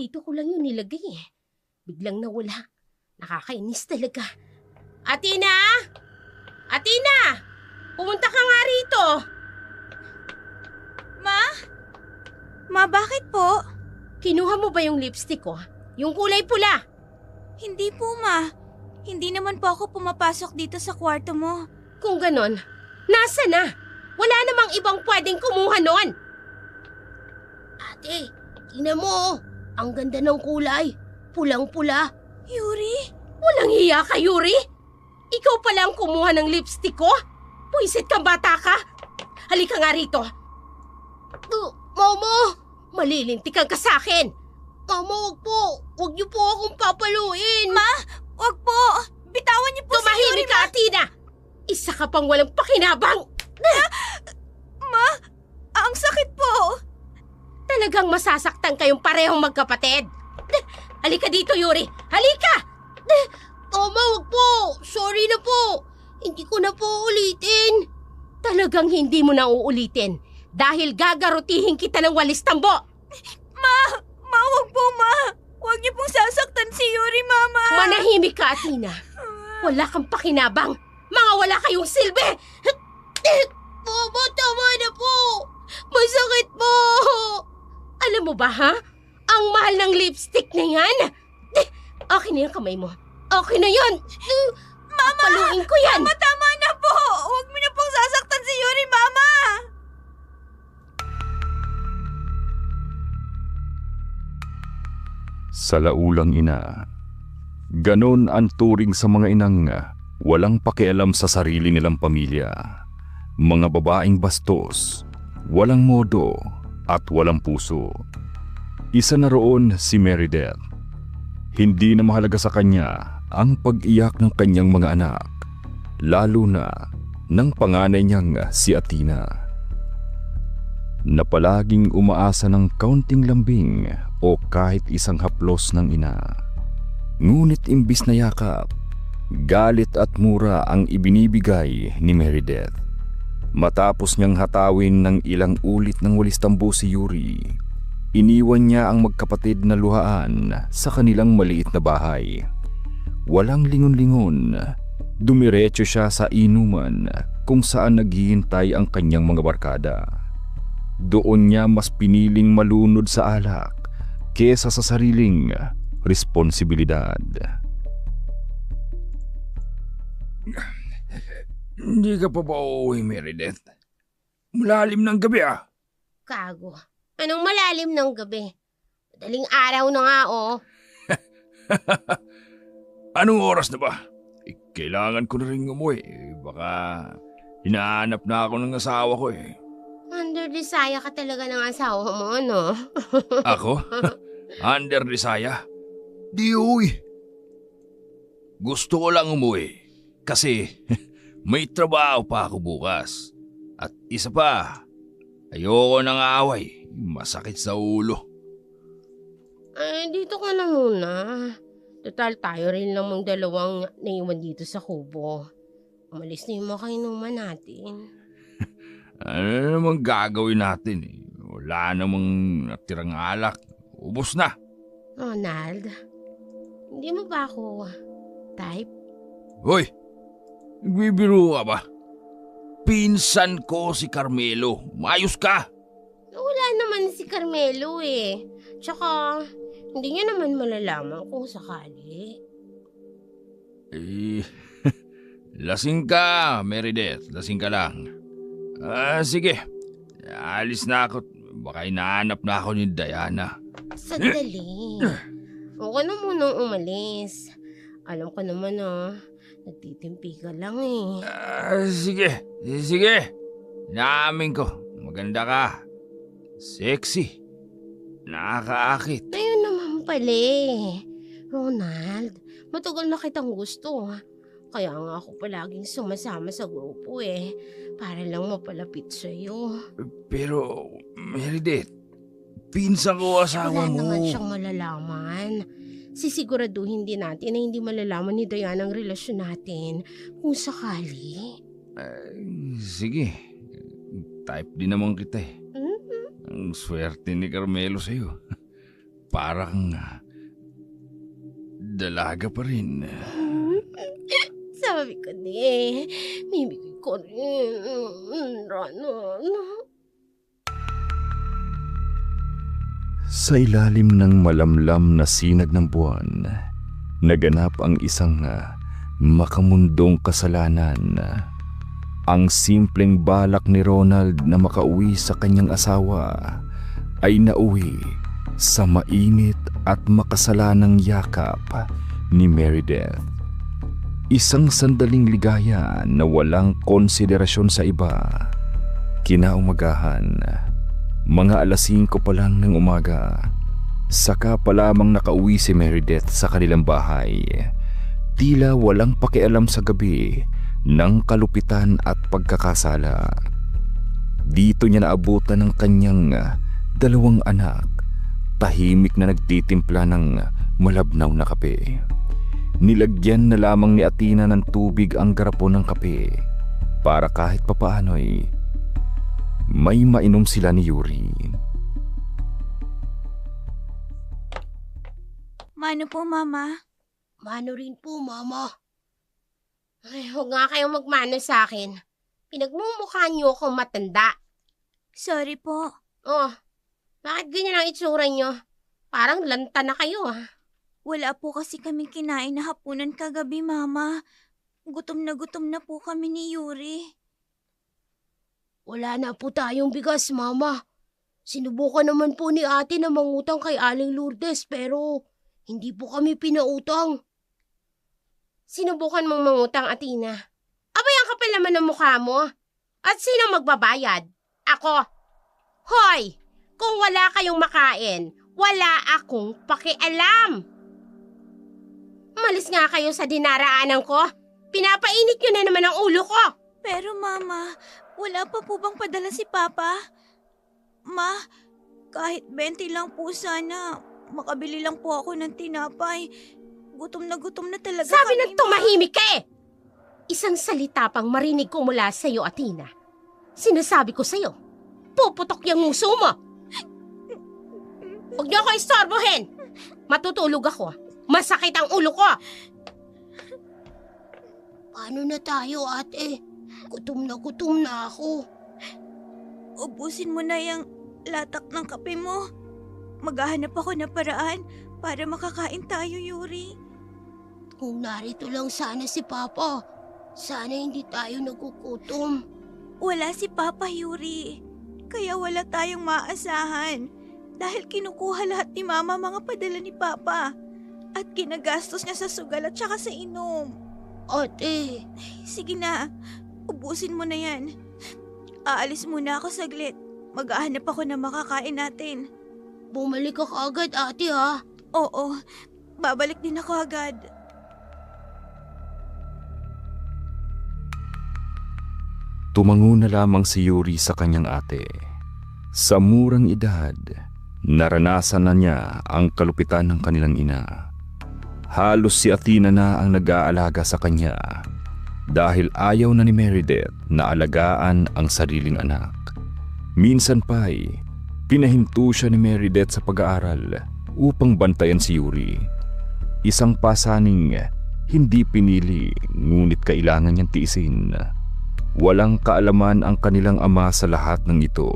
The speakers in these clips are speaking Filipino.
dito ko lang yun nilagay eh. Biglang nawala. Nakakainis talaga. Atina! Atina! Pumunta ka nga rito! Ma? Ma, bakit po? Kinuha mo ba yung lipstick ko? Yung kulay pula? Hindi po, Ma. Hindi naman po ako pumapasok dito sa kwarto mo. Kung ganon, nasa na? Wala namang ibang pwedeng kumuha nun. Ate, tingnan mo. Ang ganda ng kulay. Pulang-pula. Yuri? Walang hiya ka, Yuri. Ikaw pala ang kumuha ng lipstick ko? Puisit kang bata ka. Halika nga rito. Mama, malilintikan ka sa akin. Mama, wag po. Wag niyo po akong papaluin. Ma, wag po. Bitawan niyo po si Yuri, Tumahimik ka, Athena. Isa ka pang walang pakinabang. Ma, ang sakit po. Talagang masasaktan kayong parehong magkapatid. Halika dito, Yuri. Halika! Mama, wag po. Sorry na po. Hindi ko na po ulitin. Talagang hindi mo na uulitin. Dahil gagarutihin kita ng walis tambo. Ma, wag po, Ma. Wag niyo pong sasaktan si Yuri, Mama. Manahimik ka, Athena. Wala kang pakinabang. Mga wala kayong silbi. Mama, tama na po. Masakit po. Alam mo ba, ha? Ang mahal ng lipstick na yan. Okay na yung kamay mo. Okay na yan. Mama! Paluin ko yan. Mama, tama na po. Wag mo na pong sasaktan si Yuri, Mama. Sa laulang ina, ganon ang turing sa mga inang walang pakialam sa sarili nilang pamilya. Mga babaeng bastos, walang modo at walang puso. Isa na roon si Meredith. Hindi na mahalaga sa kanya ang pag-iyak ng kanyang mga anak, lalo na ng panganay niyang si Athena, na palaging umaasa ng kaunting lambing o kahit isang haplos ng ina. Ngunit imbis na yakap, galit at mura ang ibinibigay ni Meredith. Matapos niyang hatawin ng ilang ulit ng walis tambo si Yuri, iniwan niya ang magkapatid na luhaan sa kanilang maliit na bahay. Walang lingon-lingon, dumiretso siya sa inuman kung saan naghihintay ang kanyang mga barkada. Doon niya mas piniling malunod sa alak kesa sa sariling responsibilidad. Hindi ka pa ba uuwi, Meredith? Malalim ng gabi ah. Kago. Anong malalim ng gabi? Madaling araw na nga, oh. Anong oras na ba? Kailangan ko na rin umuwi. Baka hinahanap na ako ng asawa ko eh. Under desire ka talaga ng asawa mo, ano? Ako? Under desire? Di uwi. Gusto ko lang umuwi kasi may trabaho pa ako bukas. At isa pa, ayoko ng away. Masakit sa ulo. Ay, dito ka na muna. Total, tayo rin namang dalawang naiwan dito sa kubo. Umalis na yung mga kainuman natin. Ano namang gagawin natin eh? Wala namang natirang alak. Ubos na. Ronald, hindi mo ba ako type? Hoy! Nagbibiro ka ba? Pinsan ko si Carmelo. Mayos ka! Wala naman si Carmelo eh. Tsaka, hindi niya naman malalaman kung sakali. Eh, lasing ka, Meredith. Lasing ka lang. Sige. Alis na ako. Baka hinahanap na ako ni Diana. Sandali. Huwag ka na munang umalis. Alam ko naman nagtitimpi ka lang eh. Sige. Sige. Naamin ko. Maganda ka. Sexy. Nakakaakit. Ayun naman pala eh. Ronald, matagal na kitang gusto. Kaya nga ako palaging sumasama sa grupo eh. Para lang mapalapit sa'yo. Pero, Meredith, pinsan ko asawa Wala mo. naman siyang malalaman. Sisiguraduhin din natin na hindi malalaman ni Diana ang relasyon natin kung sakali. Sige. Type din naman kita eh. Mhm. Ang swerte ni Carmelo sa'yo. parang dalaga pa rin. Sabi ko ni, mimigay ko rin. Ranon. Sa ilalim ng malamlam na sinag ng buwan, naganap ang isang makamundong kasalanan. Ang simpleng balak ni Ronald na makauwi sa kanyang asawa ay nauwi sa mainit at makasalanang yakap ni Meredith. Isang sandaling ligaya na walang konsiderasyon sa iba. Kinaumagahan, mga 5:00 pa lang ng umaga, saka pa lamang nakauwi si Meredith sa kanilang bahay. Tila walang pakialam sa gabi ng kalupitan at pagkakasala. Dito niya naabutan ng kanyang 2 anak, tahimik na nagtitimpla ng malabnaw na kape. Nilagyan na lamang ni Athena ng tubig ang garapon ng kape para kahit papaano'y may mainom sila ni Yuri. Mano po, Mama? Mano rin po, Mama. Ay, huwag nga kayong magmano sa akin. Pinagmumukha niyo akong matanda. Sorry po. Oh, bakit ganyan ang itsura niyo? Parang lanta na kayo, Wala po kasi kaming kinain na hapunan kagabi, Mama. Gutom na po kami ni Yuri. Wala na po tayong bigas, Mama. Sinubukan naman po ni ate na mangutang kay Aling Lourdes pero hindi po kami pinautang. Sinubukan mong mangutang, Athena. Abay, ang kapal naman ng mukha mo. At sino magbabayad? Ako. Hoy! Kung wala kayong makain, wala akong pakialam. Umalis nga kayo sa dinaraanan ko. Pinapainit nyo na naman ang ulo ko. Pero, Mama, wala pa po bang padala si Papa? Ma, kahit 20 lang po sana. Makabili lang po ako ng tinapay. Gutom na talaga Sabi kami, ng tumahimik ka eh! Isang salita pang marinig ko mula sa'yo, Athena. Sinasabi ko sa'yo, puputok yung nguso mo. Huwag niyo ako istorbohin. Matutulog ako. Masakit ang ulo ko. Paano na tayo, ate? Gutom na ako. Ubusin mo na yung latak ng kape mo. Maghahanap ako ng paraan para makakain tayo, Yuri. Kung narito lang sana si Papa, sana hindi tayo nagugutom. Wala si Papa, Yuri. Kaya wala tayong maasahan. Dahil kinukuha lahat ni Mama mga padala ni Papa. At ginagastos niya sa sugal at saka sa inom. Ate, Sige na, ubusin mo na yan. Aalis muna ako saglit. Maghahanap ako ng makakain natin. bumalik ka kaagad, ate, ha? Oo, babalik din ako agad. Tumango na lamang si Yuri sa kanyang ate. Sa murang edad, naranasan na niya ang kalupitan ng kanilang ina. Halos si Athena na ang nag-aalaga sa kanya dahil ayaw na ni Meredith na alagaan ang sariling anak. Minsan pa'y pinahinto siya ni Meredith sa pag-aaral upang bantayan si Yuri. Isang pasaning hindi pinili ngunit kailangan niyang tiisin. Walang kaalaman ang kanilang ama sa lahat ng ito.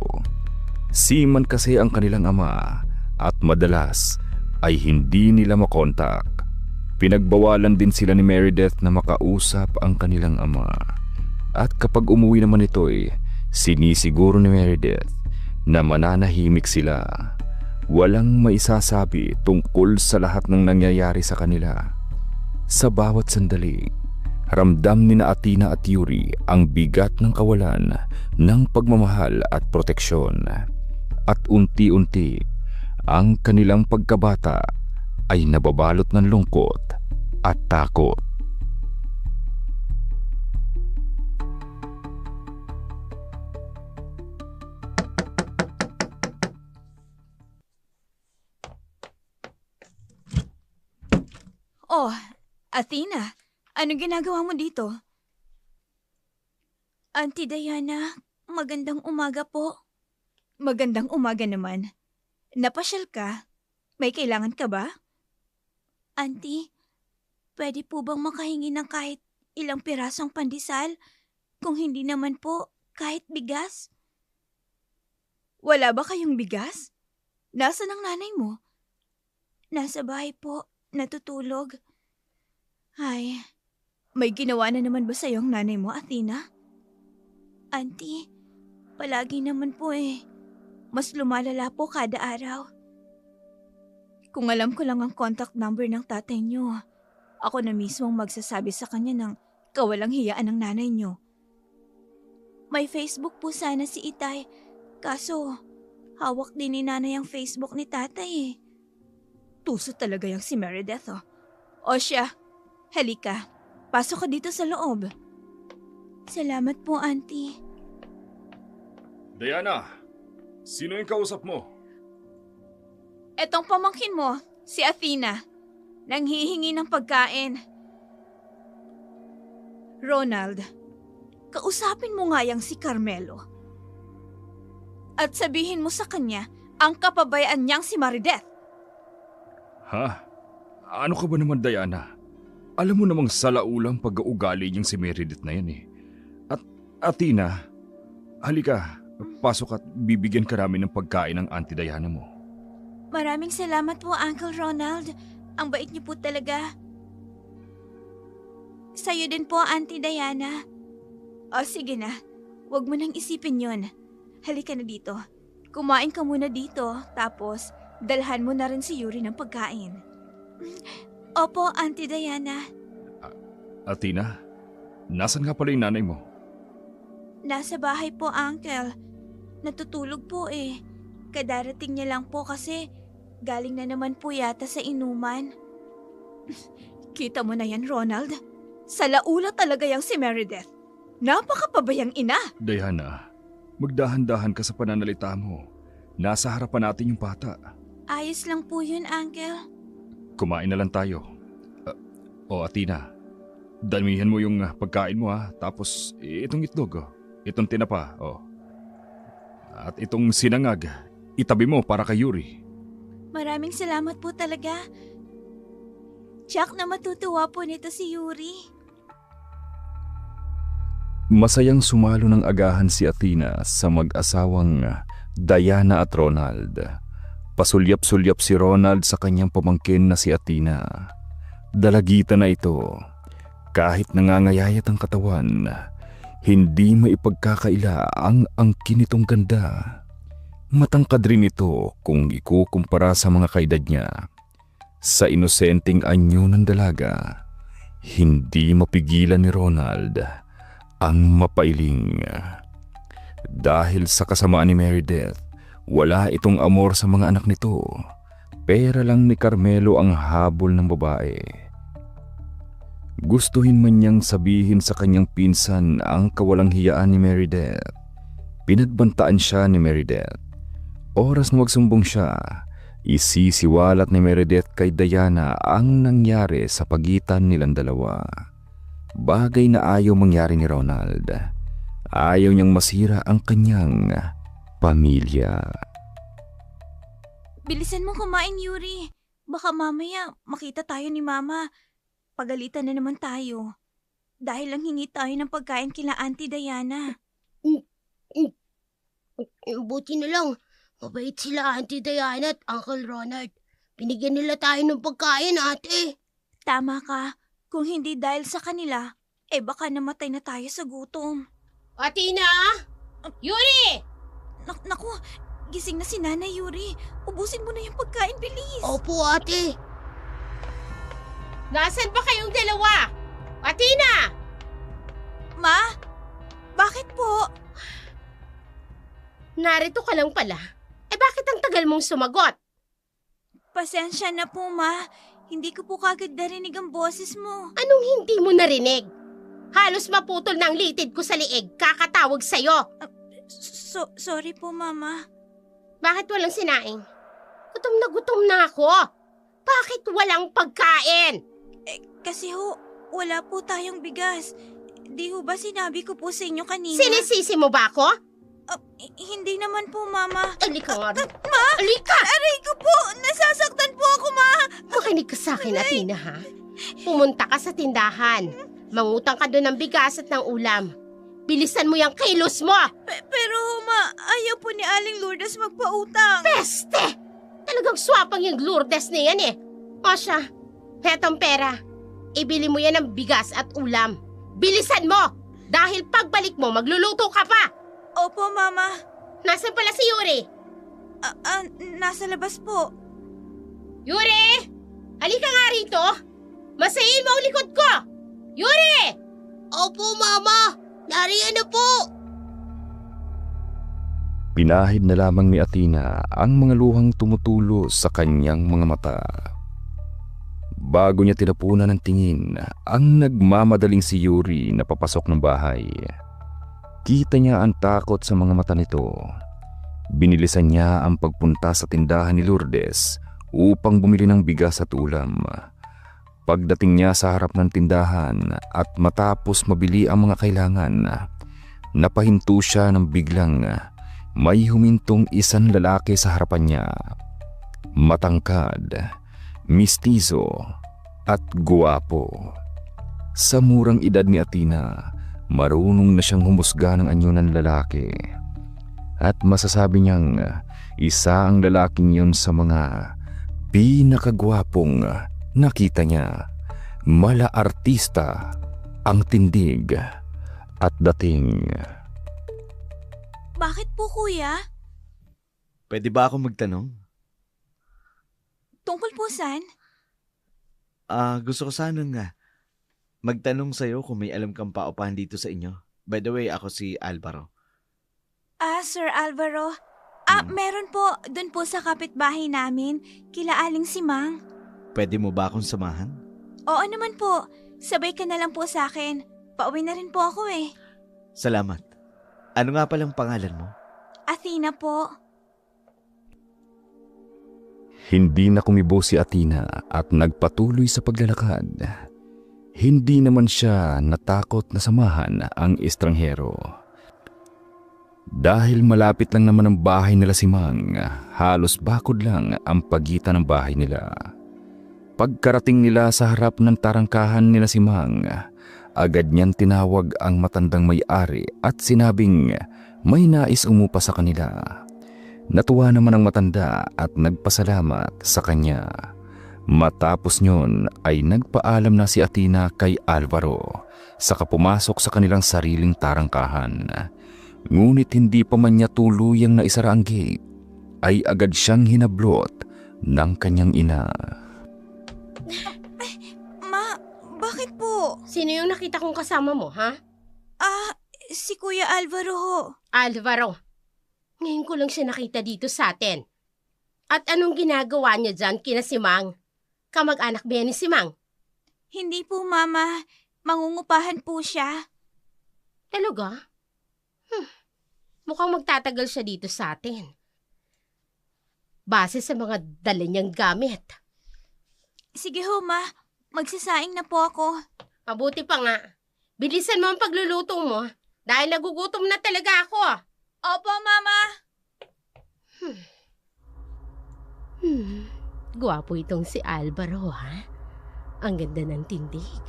Seaman kasi ang kanilang ama at madalas ay hindi nila makontak. Pinagbawalan din sila ni Meredith na makausap ang kanilang ama. At kapag umuwi naman ito'y sinisiguro ni Meredith na mananahimik sila. Walang maisasabi tungkol sa lahat ng nangyayari sa kanila. Sa bawat sandali, ramdam ni na Athena at Yuri ang bigat ng kawalan ng pagmamahal at proteksyon. At unti-unti, ang kanilang pagkabata ay nababalot ng lungkot at takot. Oh, Athena, anong ginagawa mo dito? Auntie Diana, magandang umaga po. Magandang umaga naman. Napasyal ka? May kailangan ka ba? Auntie, pwede po bang makahingi ng kahit ilang pirasong pandesal? Kung hindi naman po, kahit bigas? Wala ba kayong bigas? Nasaan ang nanay mo? Nasa bahay po, natutulog. Ay, may ginawa na naman ba sa'yo ang nanay mo, Athena? Auntie, palagi naman po mas lumalala po kada araw. Kung alam ko lang ang contact number ng tatay niyo, ako na mismo ang magsasabi sa kanya ng kawalang hiyaan ng nanay niyo. May Facebook po sana si Itay, kaso hawak din ni nanay ang Facebook ni tatay. Tuso talaga yung si Meredith. O siya, halika, pasok ka dito sa loob. Salamat po, Auntie. Diana, sino yung kausap mo? Etong pamangkin mo, si Athena, nanghihingi ng pagkain. Ronald, kausapin mo nga yang si Carmelo. At sabihin mo sa kanya ang kapabayaan niyang si Meredith. Ha? Ano ka ba naman, Diana? Alam mo namang salaulang pag-uugali niyang si Meredith na yan At Athena, halika, pasok at bibigyan ka namin ng pagkain ng Auntie Diana mo. Maraming salamat po, Uncle Ronald. Ang bait niyo po talaga. Sa'yo din po, Auntie Diana. O sige na, huwag mo nang isipin yon. Halika na dito. Kumain ka muna dito, tapos dalhan mo na rin si Yuri ng pagkain. Opo, Auntie Diana. Athena, nasan nga pala yung nanay mo? Nasa bahay po, Uncle. Natutulog po Kadarating niya lang po kasi galing na naman po yata sa inuman. Kita mo na yan, Ronald. Sa laula talaga yang si Meredith. Napakapabayang ina. Diana, magdahan-dahan ka sa pananalita mo. Nasa harapan natin yung bata. Ayos lang po yun, Uncle. Kumain na lang tayo. Athena, damihan mo yung pagkain mo Tapos itong itlog itong tinapa At itong sinangag, itabi mo para kay Yuri. Maraming salamat po talaga. Jack na matutuwa po nito si Yuri. Masayang sumalo ng agahan si Athena sa mag-asawang Diana at Ronald. Pasulyap-sulyap si Ronald sa kanyang pamangkin na si Athena. Dalagitan na ito. Kahit nangangayayat ang katawan, hindi maipagkakaila ang angkin nitong ganda. Matangkad rin ito kung ikukumpara sa mga kaedad niya. Sa inosenteng anyo ng dalaga, hindi mapigilan ni Ronald ang mapailing. Dahil sa kasamaan ni Meredith, wala itong amor sa mga anak nito. Pera lang ni Carmelo ang habol ng babae. Gustuhin man niyang sabihin sa kanyang pinsan ang kawalang hiyaan ni Meredith. Pinagbantaan siya ni Meredith. Oras na magsumbong siya, isisiwalat ni Meredith kay Diana ang nangyari sa pagitan nilang dalawa. Bagay na ayaw mangyari ni Ronald. Ayaw niyang masira ang kanyang pamilya. Bilisan mo kumain, Yuri. Baka mamaya makita tayo ni Mama. Pagalitan na naman tayo. Dahil lang hingi tayo ng pagkain kila Auntie Diana. Buti na lang. Mabait sila Auntie Diana at Uncle Ronald. Binigyan nila tayo ng pagkain, ate. Tama ka. Kung hindi dahil sa kanila, baka namatay na tayo sa gutom. Athena! Yuri! Naku, gising na si Nanay Yuri. Ubusin mo na yung pagkain, bilis. Opo, ate. Nasaan ba kayong dalawa? Athena! Ma? Bakit po? Narito ka lang pala. Bakit ang tagal mong sumagot? Pasensya na po, Ma. Hindi ko po kagad narinig ang boses mo. Anong hindi mo narinig? Halos maputol na ang litid ko sa liig kakatawag sa'yo. Sorry po, Mama. Bakit walang sinaing? Gutom na ako. Bakit walang pagkain? Kasi wala po tayong bigas. Di ho ba sinabi ko po sa inyo kanina? Sinisisi mo ba ako? Hindi naman po, Mama. Alika nga rin. Ma! Alika! Aray ko po! Nasasaktan Makinig ka sa akin, Athena, ha? Pumunta ka sa tindahan. Mangutang ka doon ng bigas at ng ulam. Bilisan mo yung kilos mo! Pero ma, ayaw po ni Aling Lourdes magpautang. Peste! Talagang swapang yung Lourdes na yan eh. O siya, hetong pera. Ibili mo yan ng bigas at ulam. Bilisan mo! Dahil pagbalik mo, magluluto ka pa! Opo, Mama. Nasaan pala si Yuri? Nasa labas po. Yuri! Halika nga rito! Masayin mo ang likod ko! Yuri! Opo, Mama! Nariyan na po! Pinahid na lamang ni Athena ang mga luhang tumutulo sa kanyang mga mata. Bago niya tinapunan ng tingin ang nagmamadaling si Yuri na papasok ng bahay. Kita niya ang takot sa mga mata nito. Binilisan niya ang pagpunta sa tindahan ni Lourdes upang bumili ng bigas at ulam. Pagdating niya sa harap ng tindahan at matapos mabili ang mga kailangan, napahinto siya ng biglang may humintong isang lalaki sa harapan niya. Matangkad, mistizo at guwapo. Sa murang edad ni Athena, marunong na siyang humusga ng anyo ng lalaki. At masasabi niyang isa ang lalaking yun sa mga pinakagwapong nakita niya. Mala artista ang tindig at dating. Bakit po, Kuya? Pwede ba ako magtanong? Tungkol po saan? Gusto ko sanang magtanong sa'yo kung may alam kang paupahan dito sa inyo. By the way, ako si Alvaro. Sir Alvaro. Meron po, dun po sa kapitbahay namin, kila Aling Simang. Pwede mo ba akong samahan? Oo naman po, sabay ka na lang po sa akin. Pauwi na rin po ako eh. Salamat. Ano nga palang pangalan mo? Athena po. Hindi na kumibo si Athena at nagpatuloy sa paglalakad. Hindi naman siya natakot na samahan ang estranghero. Dahil malapit lang naman ang bahay nila si Mang, halos bakod lang ang pagitan ng bahay nila. Pagkarating nila sa harap ng tarangkahan nila si Mang, agad niyang tinawag ang matandang may-ari at sinabing may nais umupa sa kanila. Natuwa naman ang matanda at nagpasalamat sa kanya. Matapos nyon ay nagpaalam na si Athena kay Alvaro, saka pumasok sa kanilang sariling tarangkahan. Ngunit hindi pa man niya tuluyang naisara ang gate, ay agad siyang hinablot ng kanyang ina. Ma, bakit po? Sino yung nakita kong kasama mo, ha? Si Kuya Alvaro ho. Alvaro. Ngayon ko lang siya nakita dito sa atin. At anong ginagawa niya dyan kina si Mang? Kamag-anak ba yan ni si Mang? Hindi po, Mama. Mangungupahan po siya. Talaga? Mukhang magtatagal siya dito sa atin. Base sa mga dala niyang gamit. Sige ho, Ma. Magsasaing na po ako. Mabuti pa nga. Bilisan mo ang pagluluto mo dahil nagugutom na talaga ako. Opo, Mama. Gwapo itong si Alvaro, ha? Ang ganda ng tindig.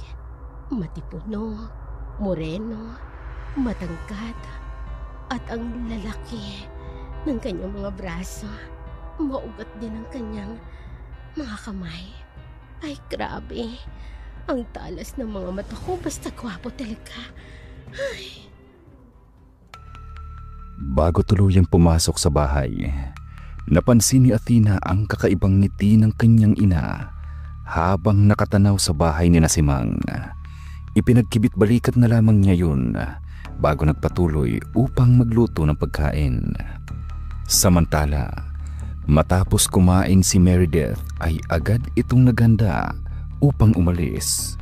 Matipuno, moreno, matangkad. At ang lalaki ng kanyang mga braso. Maugat din ang kanyang mga kamay. Ay, grabe. Ang talas ng mga mata ko. Basta gwapo talaga. Ay. Bago tuluyang pumasok sa bahay, napansin ni Athena ang kakaibang ngiti ng kanyang ina habang nakatanaw sa bahay ni si Mang. Ipinagkibit-balikat na lamang niya yun bago nagpatuloy upang magluto ng pagkain. Samantala, matapos kumain si Meredith ay agad itong naganda upang umalis.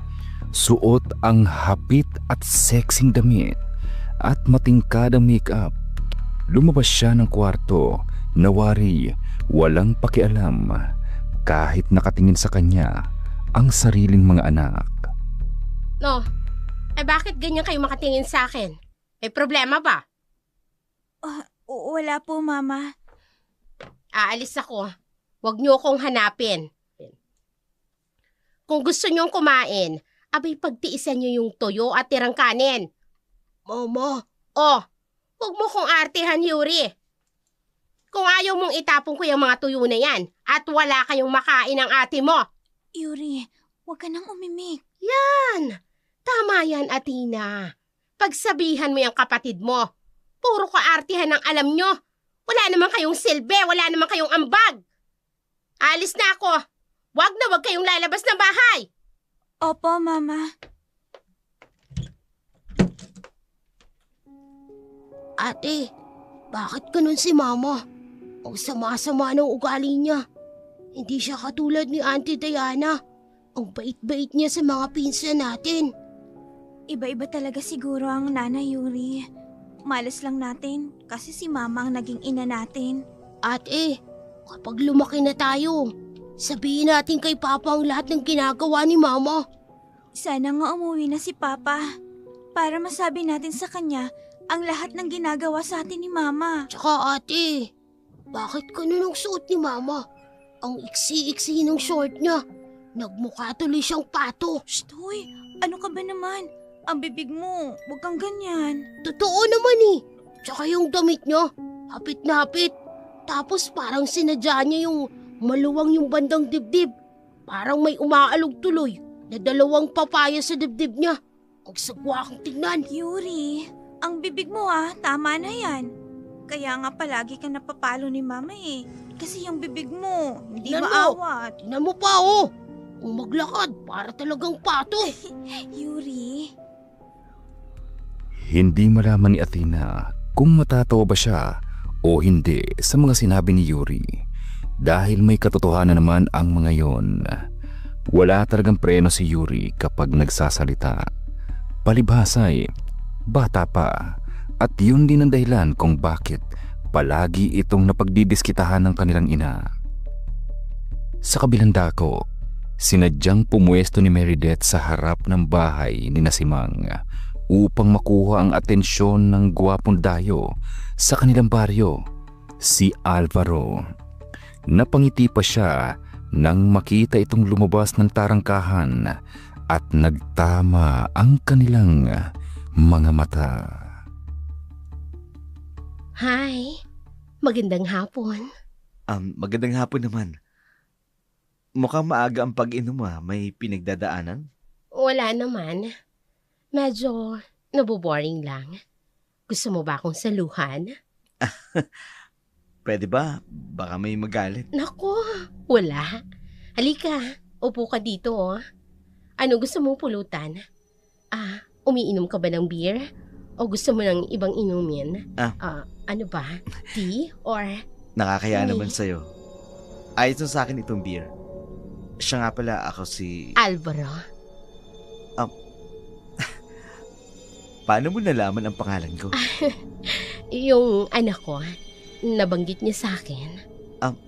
Suot ang hapit at sexing damit at matingkad ang make-up. Lumabas siya ng kwarto na wari walang pakialam kahit nakatingin sa kanya ang sariling mga anak. No, bakit ganyan kayo makatingin sa akin? May problema ba? Wala po, Mama. Aalis ako. Huwag niyo akong hanapin. Kung gusto niyong kumain, abay pagtiisan niyo yung toyo at tirang kanin. Mama. Oh, huwag mo kong artihan, Yuri. Kung ayaw mong itapon ko yung mga tuyo na yan at wala kayong makain ng ate mo. Yuri, huwag ka nang umimik. Yan. Tama yan, Athena. Pagsabihan mo yung kapatid mo. Puro kaartihan ang alam nyo. Wala naman kayong silbi, wala naman kayong ambag. Alis na ako. Wag na wag kayong lalabas ng bahay. Opo, Mama. Ate, bakit ganun si Mama? Ang sama-sama ng ugali niya. Hindi siya katulad ni Auntie Diana. Ang bait-bait niya sa mga pinsan natin. Iba-iba talaga siguro ang nanay, Yuri. Malas lang natin kasi si Mama ang naging ina natin. Ate, kapag lumaki na tayo, sabihin natin kay Papa ang lahat ng ginagawa ni Mama. Sana nga umuwi na si Papa para masabi natin sa kanya ang lahat ng ginagawa sa atin ni Mama. Tsaka ate, bakit ganun ang suot ni Mama? Ang iksi-iksi ng short niya. Nagmukha tuloy siyang pato. Shh, hoy, ano ka ba naman? Ang bibig mo, huwag kang ganyan. Totoo naman eh. Tsaka yung damit niya, hapit na hapit. Tapos parang sinadya niya yung maluwang yung bandang dibdib. Parang may umaalog tuloy na dalawang papaya sa dibdib niya. Ang sagwa kang tingnan. Yuri, ang bibig mo tama na yan. Kaya nga palagi ka napapalo ni Mama eh. Kasi yung bibig mo, hindi Tingnan mo. maawat. Tingnan mo pa oh. Kung maglakad, para talagang pato. Yuri, Hindi malaman ni Athena kung matatawa ba siya o hindi sa mga sinabi ni Yuri. Dahil may katotohanan naman ang mga yon. Wala talagang preno si Yuri kapag nagsasalita. Palibhasay, bata pa. At yun din ang dahilan kung bakit palagi itong napagdidiskitahan ng kanilang ina. Sa kabilang dako, sinadyang pumuesto ni Meredith sa harap ng bahay ni Nasimang upang makuha ang atensyon ng gwapong dayo sa kanilang baryo, si Alvaro. Napangiti pa siya nang makita itong lumabas ng tarangkahan at nagtama ang kanilang mga mata. Hi, magandang hapon. Magandang hapon naman. Mukhang maaga ang pag-inom May pinagdadaanan? Wala naman. Medyo naboboring lang. Gusto mo ba akong saluhan? Pwede ba? Baka may magalit. Naku, wala. Halika, upo ka dito oh. Ano gusto mong pulutan? Umiinom ka ba ng beer? O gusto mo ng ibang inumin? Ano ba? Tea or... Nakakaya Ay. naman sa'yo. Ayos na sa akin itong beer. Siya nga pala ako si... Alvaro. Paano mo nalaman ang pangalan ko? Yung anak ko, nabanggit niya sa akin.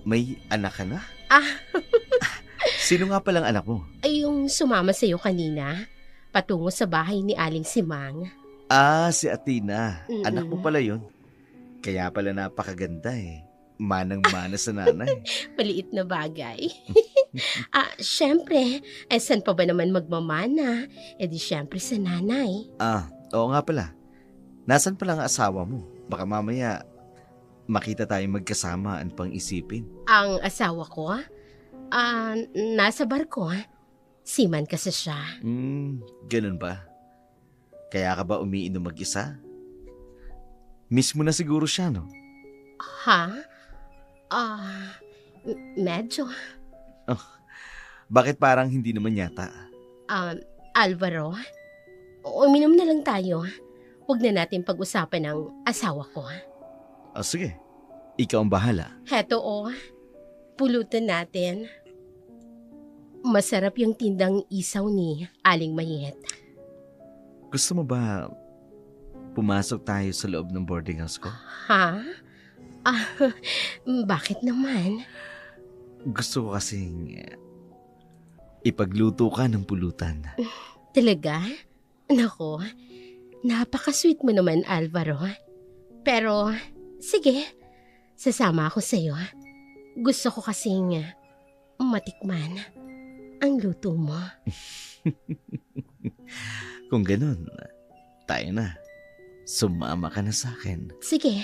May anak ka na? Ah. Sino nga palang anak mo? Ay, yung sumama sa'yo kanina, patungo sa bahay ni Aling Simang. Si Athena. Mm-mm. Anak mo pala yun. Kaya pala napakaganda eh. Manang-mana sa nanay. Maliit na bagay. Syempre, saan pa ba naman magmamana? Di syempre sa nanay. Oo nga pala. Nasaan pala ang asawa mo? Baka mamaya makita tayong magkasama ang pang-isipin. Ang asawa ko, nasa barko. Seaman kasi siya. Ganun ba? Kaya ka ba umiinom mag-isa? Miss mo na siguro siya, no? Ha? Medyo. Bakit parang hindi naman yata? Alvaro, uminom na lang tayo. Huwag na natin pag-usapan ng asawa ko. Sige. Ikaw ang bahala. Heto pulutan natin. Masarap yung tindang isaw ni Aling Mayet. Gusto mo ba pumasok tayo sa loob ng boarding house ko? Ha? Bakit naman? Gusto ko kasing ipagluto ka ng pulutan. Talaga? Nako, napaka-sweet mo naman, Alvaro. Pero, sige, sasama ako sa'yo. Gusto ko kasing matikman ang luto mo. Kung ganun, tayo na. Sumama ka na sa akin. Sige.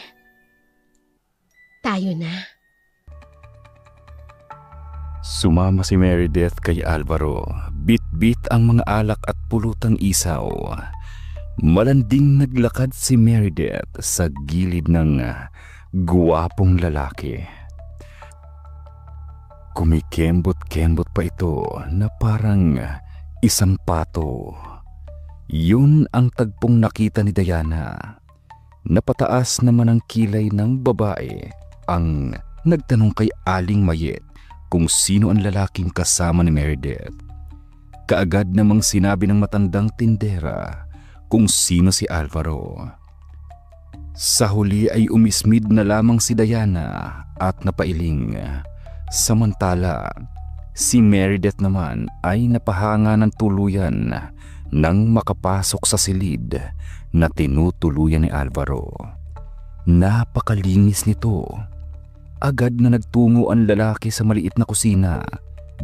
Tayo na. Sumama si Meredith kay Alvaro. Bit-bit ang mga alak at pulutang isaw. Malanding naglakad si Meredith sa gilid ng guwapong lalaki. Kumikembot-kembot pa ito na parang isang pato. Yun ang tagpong nakita ni Diana. Napataas naman ang kilay ng babae ang nagtanong kay Aling Mayet kung sino ang lalaking kasama ni Meredith. Kaagad namang sinabi ng matandang tindera kung sino si Alvaro. Sa huli ay umismid na lamang si Diana at napailing. Samantala, si Meredith naman ay napahanga ng tuluyan nang makapasok sa silid na tinutuluyan ni Alvaro. Napakalinis nito. Agad na nagtungo ang lalaki sa maliit na kusina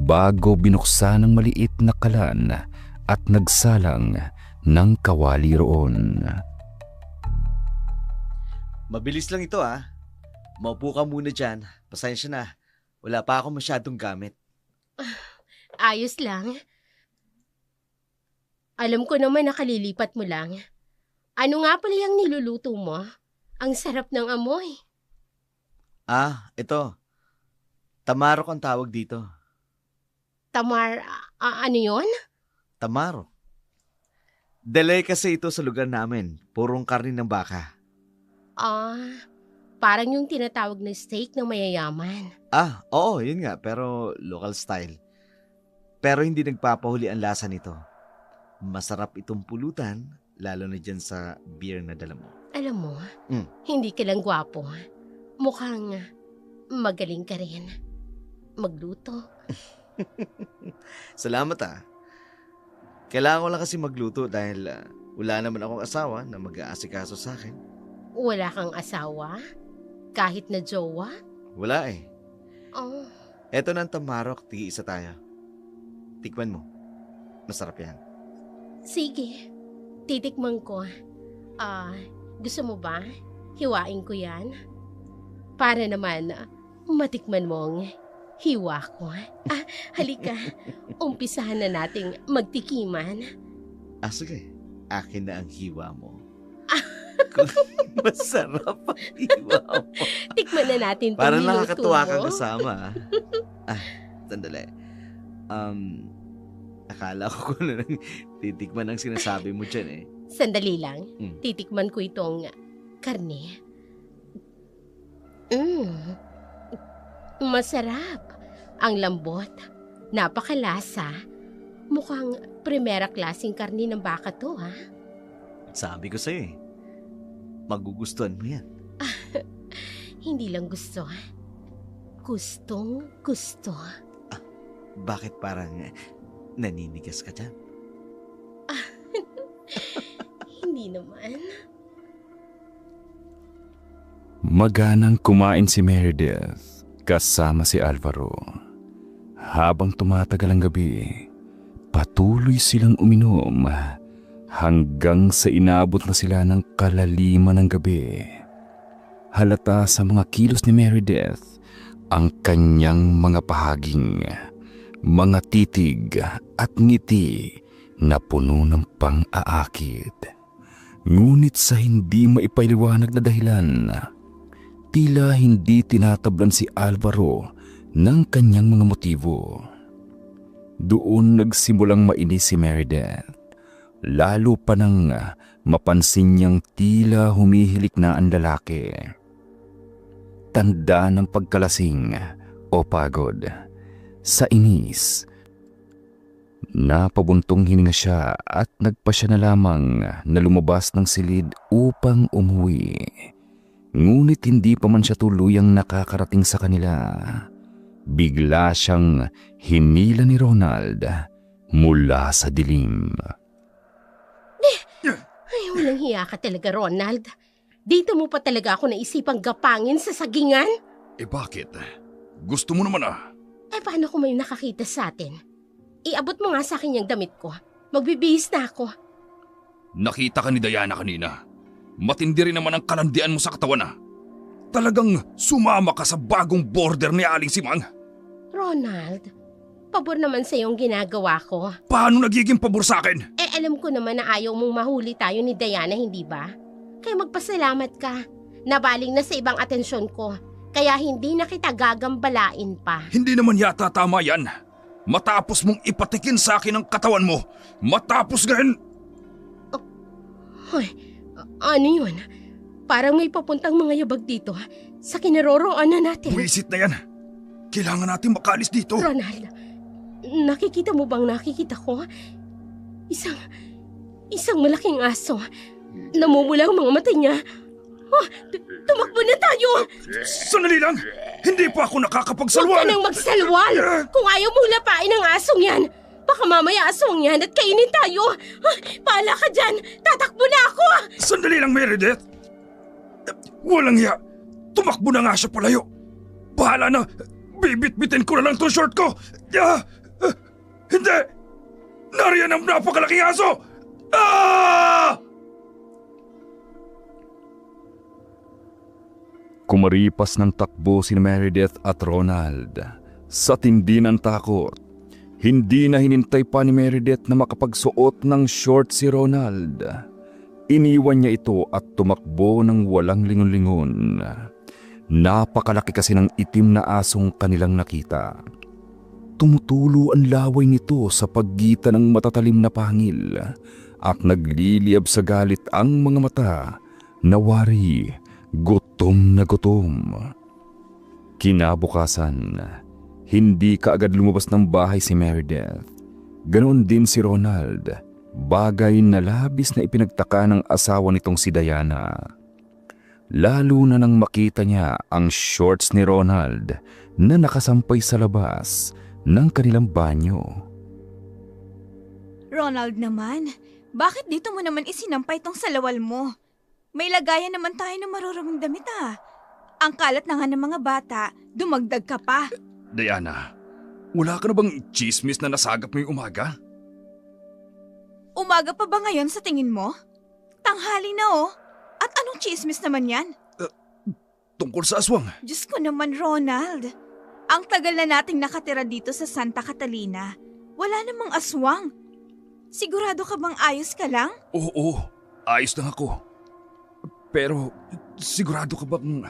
bago binuksan ng maliit na kalan at nagsalang ng kawali roon. Mabilis lang ito Maupo ka muna dyan. Pasensya na. Wala pa ako masyadong gamit. Ayos lang. Alam ko naman nakalilipat mo lang. Ano nga pala yung niluluto mo? Ang sarap ng amoy. Ito. Tamarok ang tawag dito. Ano yon? Tamaro. Delay kasi ito sa lugar namin. Purong karne ng baka. Parang yung tinatawag na steak ng mayayaman. Oo, yun nga. Pero local style. Pero hindi nagpapahuli ang lasa nito. Masarap itong pulutan, lalo na dyan sa beer na dala mo. Alam mo, hindi ka lang gwapo. Mukhang magaling ka rin. Magluto. Salamat Kailangan ko lang kasi magluto dahil wala naman akong asawa na mag-aasikaso sa akin. Wala kang asawa? Kahit na jowa? Wala Oh. Eto ng tamarok, tigi-isa tayo. Tikman mo. Masarap yan. Sige, titikman ko. Gusto mo ba? Hiwain ko yan. Para naman, matikman mong hiwa ko. Halika, umpisahan na nating magtikiman. Sige. Akin na ang hiwa mo. Kung masarap ang hiwa mo. Tikman na natin itong Parang niluto nakakatuwa mo. kang kasama. Sandali. Akala ko na lang titikman ang sinasabi mo dyan Sandali lang, titikman ko itong karne. Masarap. Ang lambot. Napakalasa. Mukhang primera klaseng karne ng baka to, Sabi ko sa'yo magugustuhan mo yan. Hindi lang gusto. Gustong gusto. Bakit parang naninigas ka dyan? Hindi naman. Maganang kumain si Meredith kasama si Alvaro. Habang tumatagal ang gabi, patuloy silang uminom hanggang sa inabot na sila ng kalaliman ng gabi. Halata sa mga kilos ni Meredith ang kanyang mga pahaging, mga titig at ngiti na puno ng pang-aakit. Ngunit sa hindi maipaliwanag na dahilan, tila hindi tinatablan si Alvaro ng kanyang mga motibo. Doon nagsimulang mainis si Meredith. Lalo pa nang mapansin niyang tila humihilik na ang lalaki. Tanda ng pagkalasing o pagod. Sa inis, napabuntong hininga siya at nagpa siya na lamang na lumabas ng silid upang umuwi. Ngunit hindi pa man siya tuluyang nakakarating sa kanila. Bigla siyang hinila ni Ronald mula sa dilim. Ay, walang hiya ka talaga, Ronald. Dito mo pa talaga ako naisipang gapangin sa sagingan? Bakit? Gusto mo naman Paano kung may nakakita sa atin? iabot mo nga sa akin yung damit ko. Magbibihis na ako. Nakita ka ni Diana kanina. Matindi rin naman ang kalandian mo sa katawan ah. Talagang sumama ka sa bagong border ni Aling Simang. Ronald, pabor naman sa yung ginagawa ko. Paano nagiging pabor sa akin? Alam ko naman na ayaw mong mahuli tayo ni Diana, hindi ba? Kaya magpasalamat ka. Nabaling na sa ibang atensyon ko. Kaya hindi na kita gagambalain pa. Hindi naman yata tama yan. Matapos mong ipatikin sa akin ang katawan mo, matapos ngayon... Hoy, ano yun? Parang may papuntang mga yabag dito sa kinaroroonan natin. Buwisit na yan. Kailangan natin makaalis dito. Ronald, nakikita mo bang nakikita ko? Isang malaking aso. Namumula ang mga mata niya. Tumakbo na tayo! Sandali lang! Hindi pa ako nakakapagsalwal! Huwag ka nang magsalwal! Kung ayaw mong lapain ang asong yan, baka mamaya asong yan at kainin tayo! Paala ka dyan! Tatakbo na ako! Sandali lang, Meredith! Walang hiya! Tumakbo na nga siya palayo! Bahala na! Bibit-bitin ko na lang itong short ko! Hindi! Nariyan ang napakalaking aso! Ah! Kumaripas ng takbo si Meredith at Ronald. Sa tindi ng takot, hindi na hinintay pa ni Meredith na makapagsuot ng short si Ronald. Iniwan niya ito at tumakbo ng walang lingon-lingon. Napakalaki kasi ng itim na asong kanilang nakita. Tumutulo ang laway nito sa pagitan ng matatalim na pangil at nagliliyab sa galit ang mga mata na wari. Gutom na gutom. Kinabukasan, hindi kaagad lumabas ng bahay si Meredith. Ganon din si Ronald, bagay na labis na ipinagtaka ng asawa nitong si Diana. Lalo na nang makita niya ang shorts ni Ronald na nakasampay sa labas ng kanilang banyo. Ronald naman, bakit dito mo naman isinampay tong salawal mo? May lagayan naman tayo ng maruruming damit ah. Ang kalat na nga ng mga bata, dumagdag ka pa. Diana, wala ka na bang chismis na nasagap mo yung umaga? Umaga pa ba ngayon sa tingin mo? Tanghali na oh. At anong chismis naman yan? Tungkol sa aswang. Diyos ko naman, Ronald. Ang tagal na nating nakatira dito sa Santa Catalina. Wala namang aswang. Sigurado ka bang ayos ka lang? Oo, ayos lang ako. Pero sigurado ka bang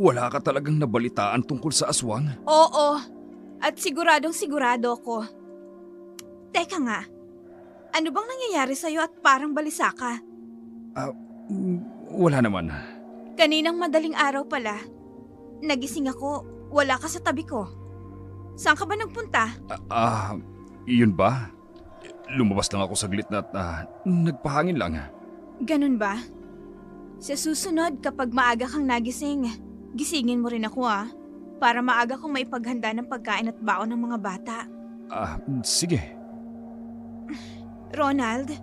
wala ka talagang nabalitaan tungkol sa aswang? Oo, at siguradong sigurado ko. Teka nga, ano bang nangyayari sa'yo at parang balisa ka? Wala naman. Kaninang madaling araw pala, nagising ako, wala ka sa tabi ko. Saan ka ba nagpunta? Yun ba? Lumabas lang ako saglit na nagpahangin lang. Ganun ba? Sa susunod, kapag maaga kang nagising, gisingin mo rin ako para maaga kong maipaghanda ng pagkain at baon ng mga bata. Sige. Ronald,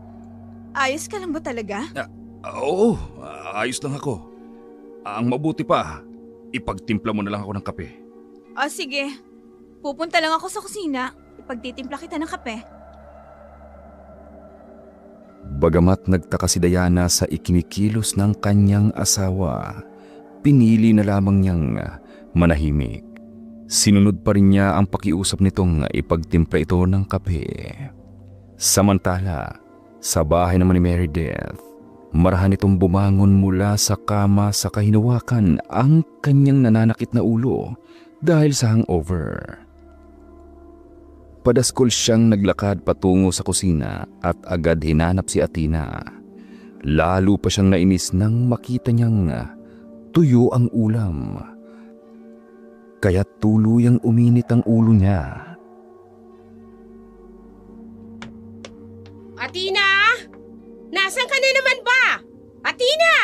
ayos ka lang ba talaga? Oo, ayos lang ako. Ang mabuti pa, ipagtimpla mo na lang ako ng kape. Sige. Pupunta lang ako sa kusina. Ipagtitimpla kita ng kape. Bagamat nagtaka si Diana sa ikinikilos ng kanyang asawa, pinili na lamang niyang manahimik. Sinunod pa rin niya ang pakiusap nitong ipagtimpla ito ng kape. Samantala, sa bahay naman ni Meredith, marahan itong bumangon mula sa kama sa kahinawakan ang kanyang nananakit na ulo dahil sa hangover. Padaskol siyang naglakad patungo sa kusina at agad hinanap si Athena. Lalo pa siyang nainis nang makita niyang tuyo ang ulam. Kaya tuluyang uminit ang ulo niya. Athena! Nasaan ka na naman ba? Athena!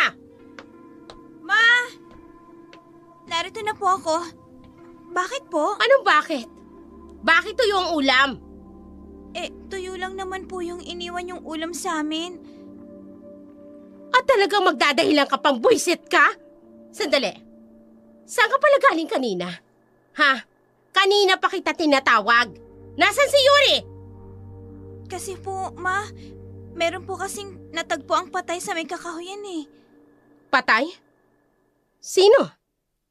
Ma! Narito na po ako. Bakit po? Anong bakit? Bakit tuyo ang ulam? Tuyo lang naman po yung iniwan yung ulam sa amin. At talagang magdadahilan ka pang buwisit ka? Sandali. Saan ka pala galing kanina? Ha? Kanina pa kita tinatawag. Nasaan si Yuri? Kasi po, Ma, meron po kasing natagpo ang patay sa may kakahuyan eh. Patay? Sino?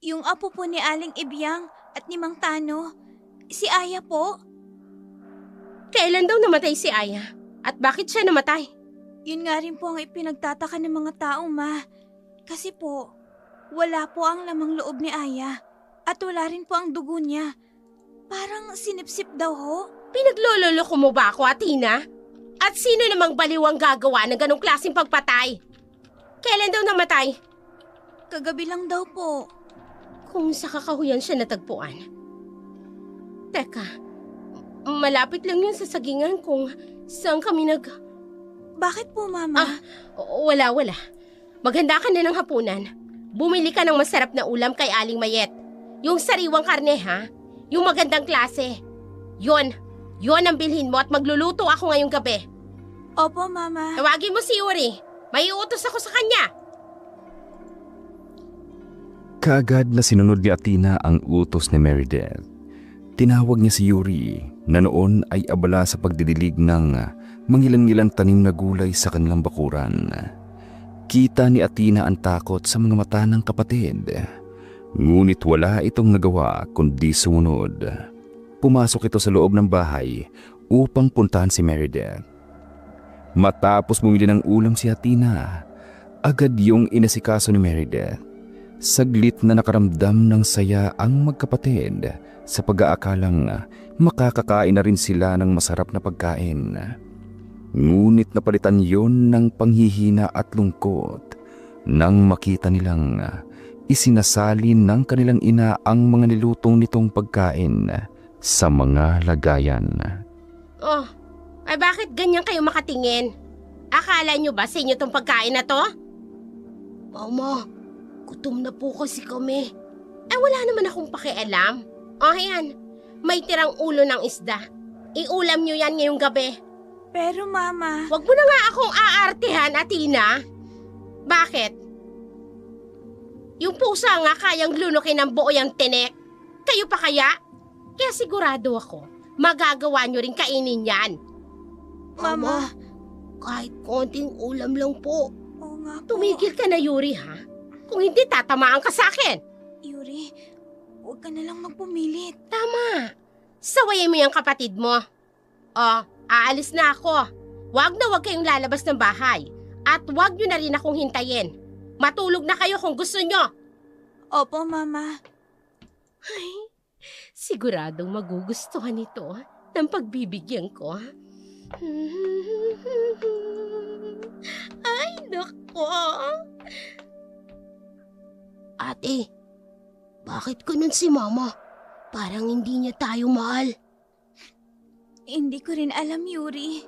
Yung apo po ni Aling Ibyang at ni Mang Tano. Si Aya po. Kailan daw namatay si Aya? At bakit siya namatay? Yun nga rin po ang ipinagtataka ng mga tao, Ma. Kasi po, wala po ang lamang loob ni Aya. At wala rin po ang dugo niya. Parang sinipsip daw ho. Pinaglololoko mo ba ako, Athena? At sino namang baliw ang gagawa ng ganong klaseng pagpatay? Kailan daw namatay? Kagabi lang daw po. Kung sa kakahuyan siya natagpuan. Teka, malapit lang yun sa sagingan kung saan kami Bakit po, Mama? Wala. Maghanda ka na ng hapunan. Bumili ka ng masarap na ulam kay Aling Mayet. Yung sariwang karne, ha? Yung magandang klase. Yon ang bilhin mo at magluluto ako ngayong gabi. Opo, Mama. Tawagin mo si Yuri. May uutos ako sa kanya. Kaagad na sinunod ni Athena ang utos ni Meredith. Tinawag niya si Yuri na noon ay abala sa pagdidilig ng mangilan-ngilang tanim na gulay sa kanilang bakuran. Kita ni Athena ang takot sa mga mata ng kapatid. Ngunit wala itong nagawa kundi sumunod. Pumasok ito sa loob ng bahay upang puntahan si Meredith. Matapos bumili ng ulam si Athena, agad yung inasikaso ni Meredith. Saglit na nakaramdam ng saya ang magkapatid sa pag-aakalang makakakain na rin sila ng masarap na pagkain. Ngunit napalitan yon ng panghihina at lungkot nang makita nilang isinasalin ng kanilang ina ang mga nilutong nitong pagkain sa mga lagayan. Oh, ay bakit ganyan kayo makatingin? Akala nyo ba sa inyo tong pagkain na to? Mama, gutom na po kasi kami. Wala naman akong pakialam. Ayan, may tirang ulo ng isda. Iulam nyo yan ngayong gabi. Pero, Mama... Wag mo na nga akong aartihan, Athena. Bakit? Yung pusa nga kayang lunukin ng buo yung tinik. Kayo pa kaya? Kaya sigurado ako, magagawa nyo rin kainin yan. Mama, kahit konting ulam lang po. oo nga po. Tumigil ka na, Yuri, ha? Kung hindi, tatamaan ka sa akin. Yuri, huwag ka na lang magpumilit. Tama. Sawayin mo yung kapatid mo. Aalis na ako. Wag kayong lalabas ng bahay. At wag nyo na rin akong hintayin. Matulog na kayo kung gusto nyo. Opo, Mama. Ay, siguradong magugustuhan ito ng pagbibigyan ko. Ay, nako. Ate, bakit ganun si Mama? Parang hindi niya tayo mahal. Hindi ko rin alam, Yuri.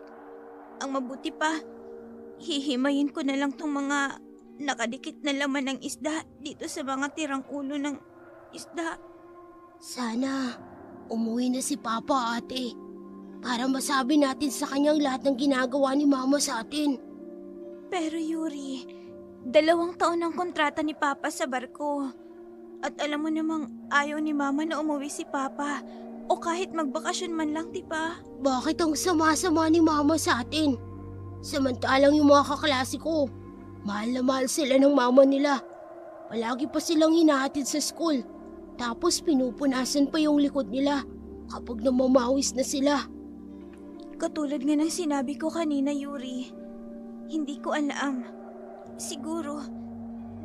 Ang mabuti pa, hihimayin ko na lang tong mga nakadikit na laman ng isda dito sa mga tirang ulo ng isda. Sana umuwi na si Papa, ate. Para masabi natin sa kanyang lahat ng ginagawa ni Mama sa atin. Pero Yuri, 2 taon ang kontrata ni Papa sa barko. At alam mo namang ayaw ni Mama na umuwi si Papa. O kahit magbakasyon man lang, diba? Bakit ang sama-sama ni Mama sa atin? Samantalang yung mga kaklase ko, mahal na mahal sila ng mama nila. Palagi pa silang hinahatid sa school. Tapos pinupunasan pa yung likod nila kapag namamawis na sila. Katulad nga ng sinabi ko kanina, Yuri. Hindi ko alam. Siguro,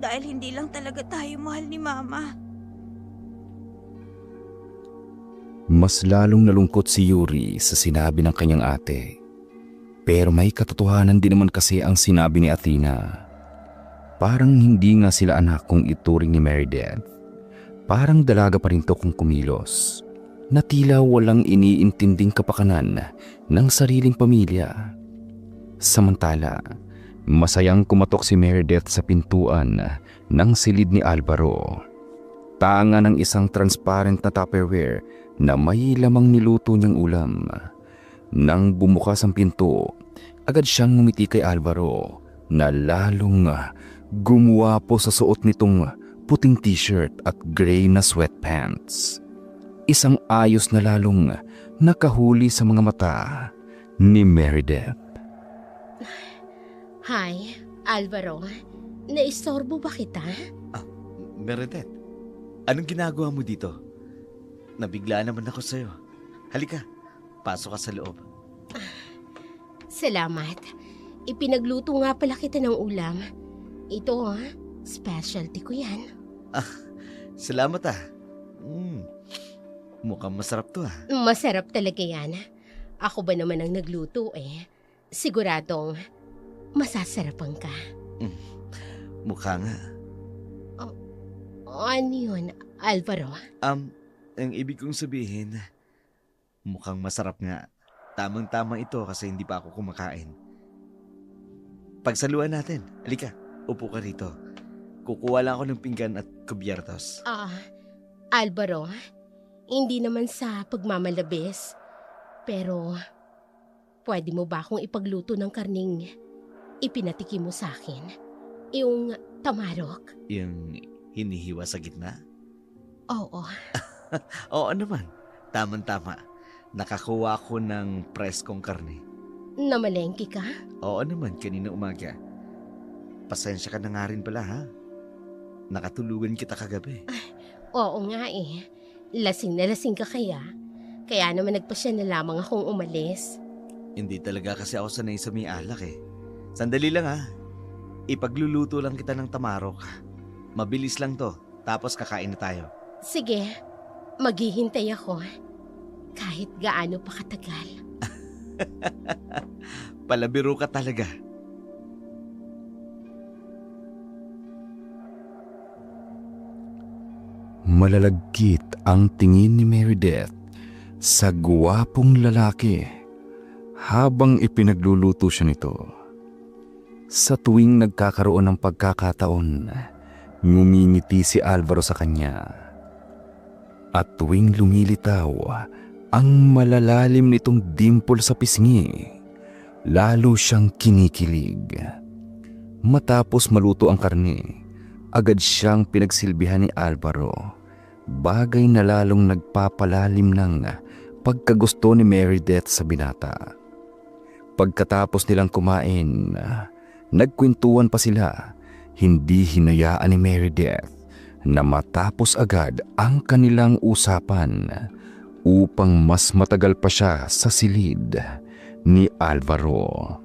dahil hindi lang talaga tayo mahal ni Mama. Mas lalong nalungkot si Yuri sa sinabi ng kanyang ate. Pero may katotohanan din naman kasi ang sinabi ni Athena. Parang hindi nga sila anak kung ituring ni Meredith. Parang dalaga pa rin to kung kumilos. Na tila walang iniintinding kapakanan ng sariling pamilya. Samantala, masayang kumatok si Meredith sa pintuan ng silid ni Alvaro. Tanga ng isang transparent na Tupperware na may lamang niluto niyang ulam. Nang bumukas ang pinto, agad siyang ngumiti kay Alvaro na lalong gumuwapo sa suot nitong puting t-shirt at gray na sweatpants. Isang ayos na lalong nakahuli sa mga mata ni Meredith. Hi, Alvaro. Naistorbo ba kita? Meredith, anong ginagawa mo dito? Nabigla naman ako sa'yo. Halika, pasok ka sa loob. Salamat. Ipinagluto nga pala kita ng ulam. Ito, specialty ko yan. Salamat Mukhang masarap to Masarap talaga yan. Ako ba naman ang nagluto Siguradong masasarapan ka. Mukha nga. Ano yun, Alvaro? Ang ibig kong sabihin, mukhang masarap nga. Tamang-tama ito kasi hindi pa ako kumakain. Pagsaluan natin. Halika, upo ka rito. Kukuha lang ako ng pinggan at kubyertos. Alvaro, hindi naman sa pagmamalabis. Pero, pwede mo ba akong ipagluto ng karning ipinatiki mo sa akin? Yung tamarok? Yung hinihiwa sa gitna? Oo. Oo naman. Tamang-tama. Nakakuha ko ng preskong karne. Namalengke ka? Oo naman, kanina umaga. Pasensya ka na nga rin pala ha. Nakatulugan kita kagabi. Oo nga Lasing na lasing ka kaya. Kaya naman nagpasya na lamang akong umalis. Hindi talaga kasi ako sanay sa may alak Sandali lang ha. Ipagluluto lang kita ng tamarok. Mabilis lang to. Tapos kakain na tayo. Sige, maghihintay ako. Kahit gaano pa katagal. Palabiro ka talaga. Malalagkit ang tingin ni Meredith sa guwapong lalaki habang ipinagluluto siya nito. Sa tuwing nagkakaroon ng pagkakataon, ngumingiti si Alvaro sa kanya. At tuwing lumilitaw ang malalalim nitong dimple sa pisngi, lalo siyang kinikilig. Matapos maluto ang karne, agad siyang pinagsilbihan ni Alvaro, bagay na lalong nagpapalalim ng pagkagusto ni Meredith sa binata. Pagkatapos nilang kumain, nagkwentuhan pa sila. Hindi hinayaan ni Meredith na matapos agad ang kanilang usapan upang mas matagal pa siya sa silid ni Alvaro.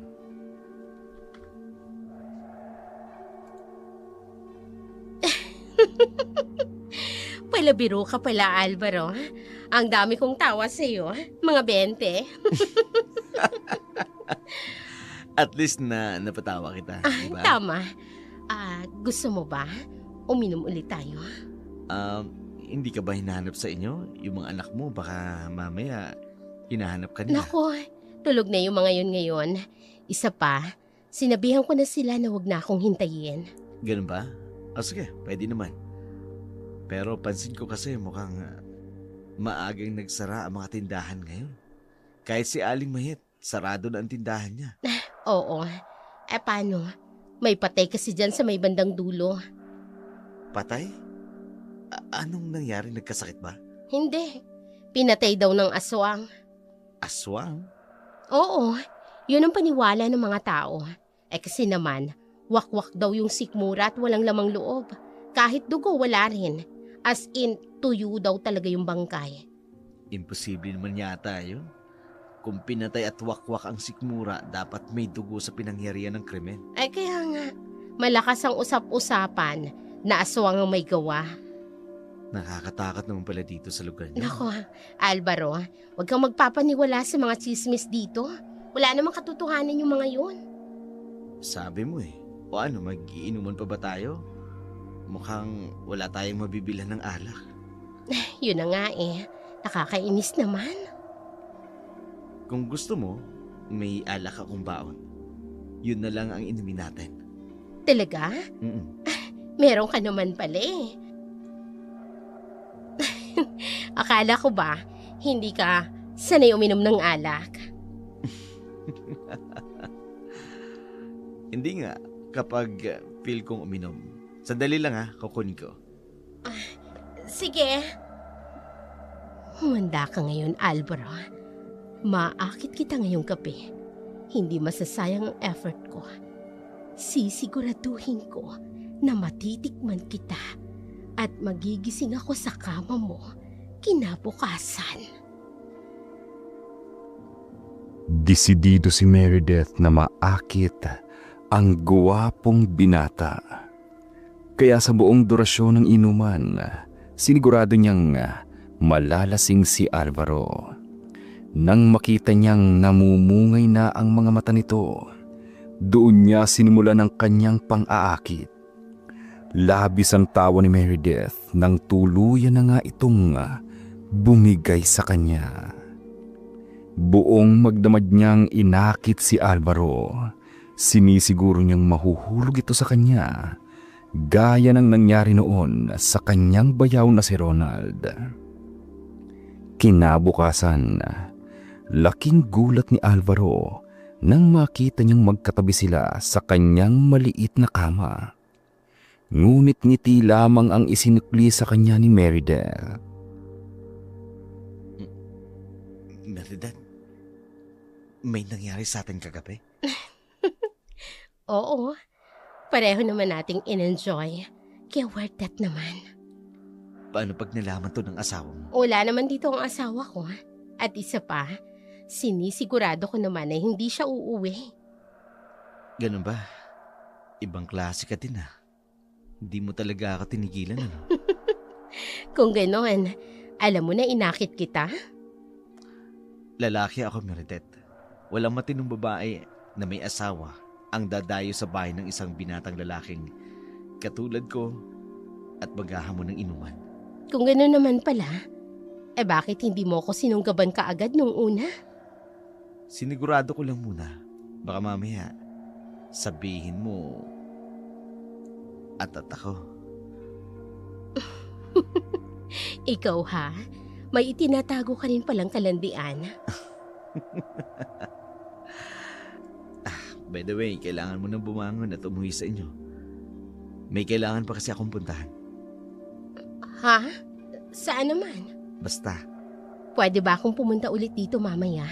Palabiro ka pala, Alvaro. Ang dami kong tawa sa'yo. Mga 20. At least na napatawa kita, diba? Tama. Gusto mo ba? Uminom ulit tayo. Hindi ka ba hinahanap sa inyo? Yung mga anak mo, baka mamaya hinahanap ka nila. Nako, tulog na yung mga yun ngayon. Isa pa, sinabihan ko na sila na wag na akong hintayin. Ganun ba? Sige, pwede naman. Pero pansin ko kasi mukhang maagang nagsara ang mga tindahan ngayon. Kahit si Aling Mahit, sarado na ang tindahan niya. Oo. Paano? May patay kasi dyan sa may bandang dulo. Patay? Anong nangyari? Nagkasakit ba? Hindi. Pinatay daw ng aswang. Aswang? Oo. Yun ang paniwala ng mga tao. Kasi naman, wakwak daw yung sikmura at walang lamang loob. Kahit dugo, wala rin. As in, tuyo daw talaga yung bangkay. Imposible naman yata yun. Kung pinatay at wakwak ang sikmura, dapat may dugo sa pinangyarihan ng krimen. Kaya nga, malakas ang usap-usapan na aswang ang may gawa. Nakakatakot naman pala dito sa lugar niyo. Nako, Alvaro, huwag kang magpapaniwala sa mga chismis dito. Wala namang katotohanan yung mga yun. Sabi mo O ano, mag-iinuman pa ba tayo? Mukhang wala tayong mabibilhan ng alak. Yun na nga nakakainis naman. Kung gusto mo, may alak akong baon. Yun na lang ang inumin natin. Talaga? Meron ka naman pala Akala ko ba, hindi ka sanay uminom ng alak? Hindi nga, kapag feel kong uminom. Sandali lang kukunin ko. Sige. Humanda ka ngayon, Alvaro. Maakit kita ngayong gabi. Hindi masasayang ang effort ko. Sisiguraduhin ko na matitikman kita at magigising ako sa kama mo kinabukasan. Desidido si Meredith na maakit ang guwapong binata. Kaya sa buong durasyon ng inuman, sinigurado niyang malalasing si Alvaro. Nang makita niyang namumungay na ang mga mata nito, doon niya sinimulan ang kanyang pang-aakit. Labis ang tawa ni Meredith nang tuluyan na nga itong bumigay sa kanya. Buong magdamag niyang inakit si Alvaro. Sinisiguro niyang mahuhulog ito sa kanya, gaya ng nangyari noon sa kanyang bayaw na si Ronald. Kinabukasan, laking gulat ni Alvaro nang makita niyang magkatabi sila sa kanyang maliit na kama. Ngunit ngiti lamang ang isinukli sa kanya ni Meredith. Meredith, may nangyari sa atin kagabi? Oo, pareho naman nating in-enjoy. Kaya worth that naman. Paano pag nalaman to ng asawa mo? Wala naman dito ang asawa ko. At isa pa, sinisigurado ko naman na hindi siya uuwi. Ganun ba? Ibang klase ka din Hindi mo talaga ako tinigilan Kung gano'n, alam mo na inakit kita? Lalaki ako, Meredith. Walang matinong babae na may asawa ang dadayo sa bahay ng isang binatang lalaking katulad ko at maghahamon ng inuman. Kung gano'n naman pala, bakit hindi mo ako sinunggaban kaagad nung una? Sinigurado ko lang muna. Baka mamaya sabihin mo at ako. Ikaw ha? May itinatago ka rin palang kalandian. By the way, kailangan mo nang bumangon at umuwi sa inyo. May kailangan pa kasi akong puntahan. Ha? Saan naman? Basta, Pwede ba akong pumunta ulit dito mamaya?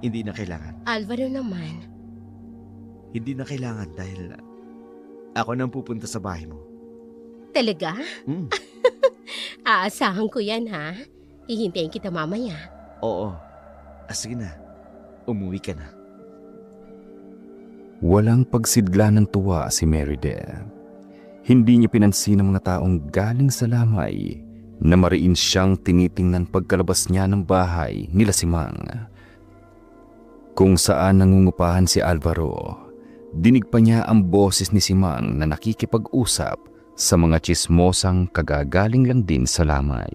hindi na kailangan. Alvaro naman. Hindi na kailangan dahil ako nang pupunta sa bahay mo. Talaga? Hmm, Aasahan ko yan ha. Hihintayin kita mamaya. oo. Sige na. Umuwi ka na. Walang pagsidla ng tuwa si Meredith. Hindi niya pinansin ang mga taong galing sa lamay na mariin siyang tinitingnan pagkalabas niya ng bahay nila si Mang. Kung saan nangungupahan si Alvaro, dinig pa niya ang boses ni si Mang na nakikipag-usap sa mga tsismosang kagagaling lang din sa lamay.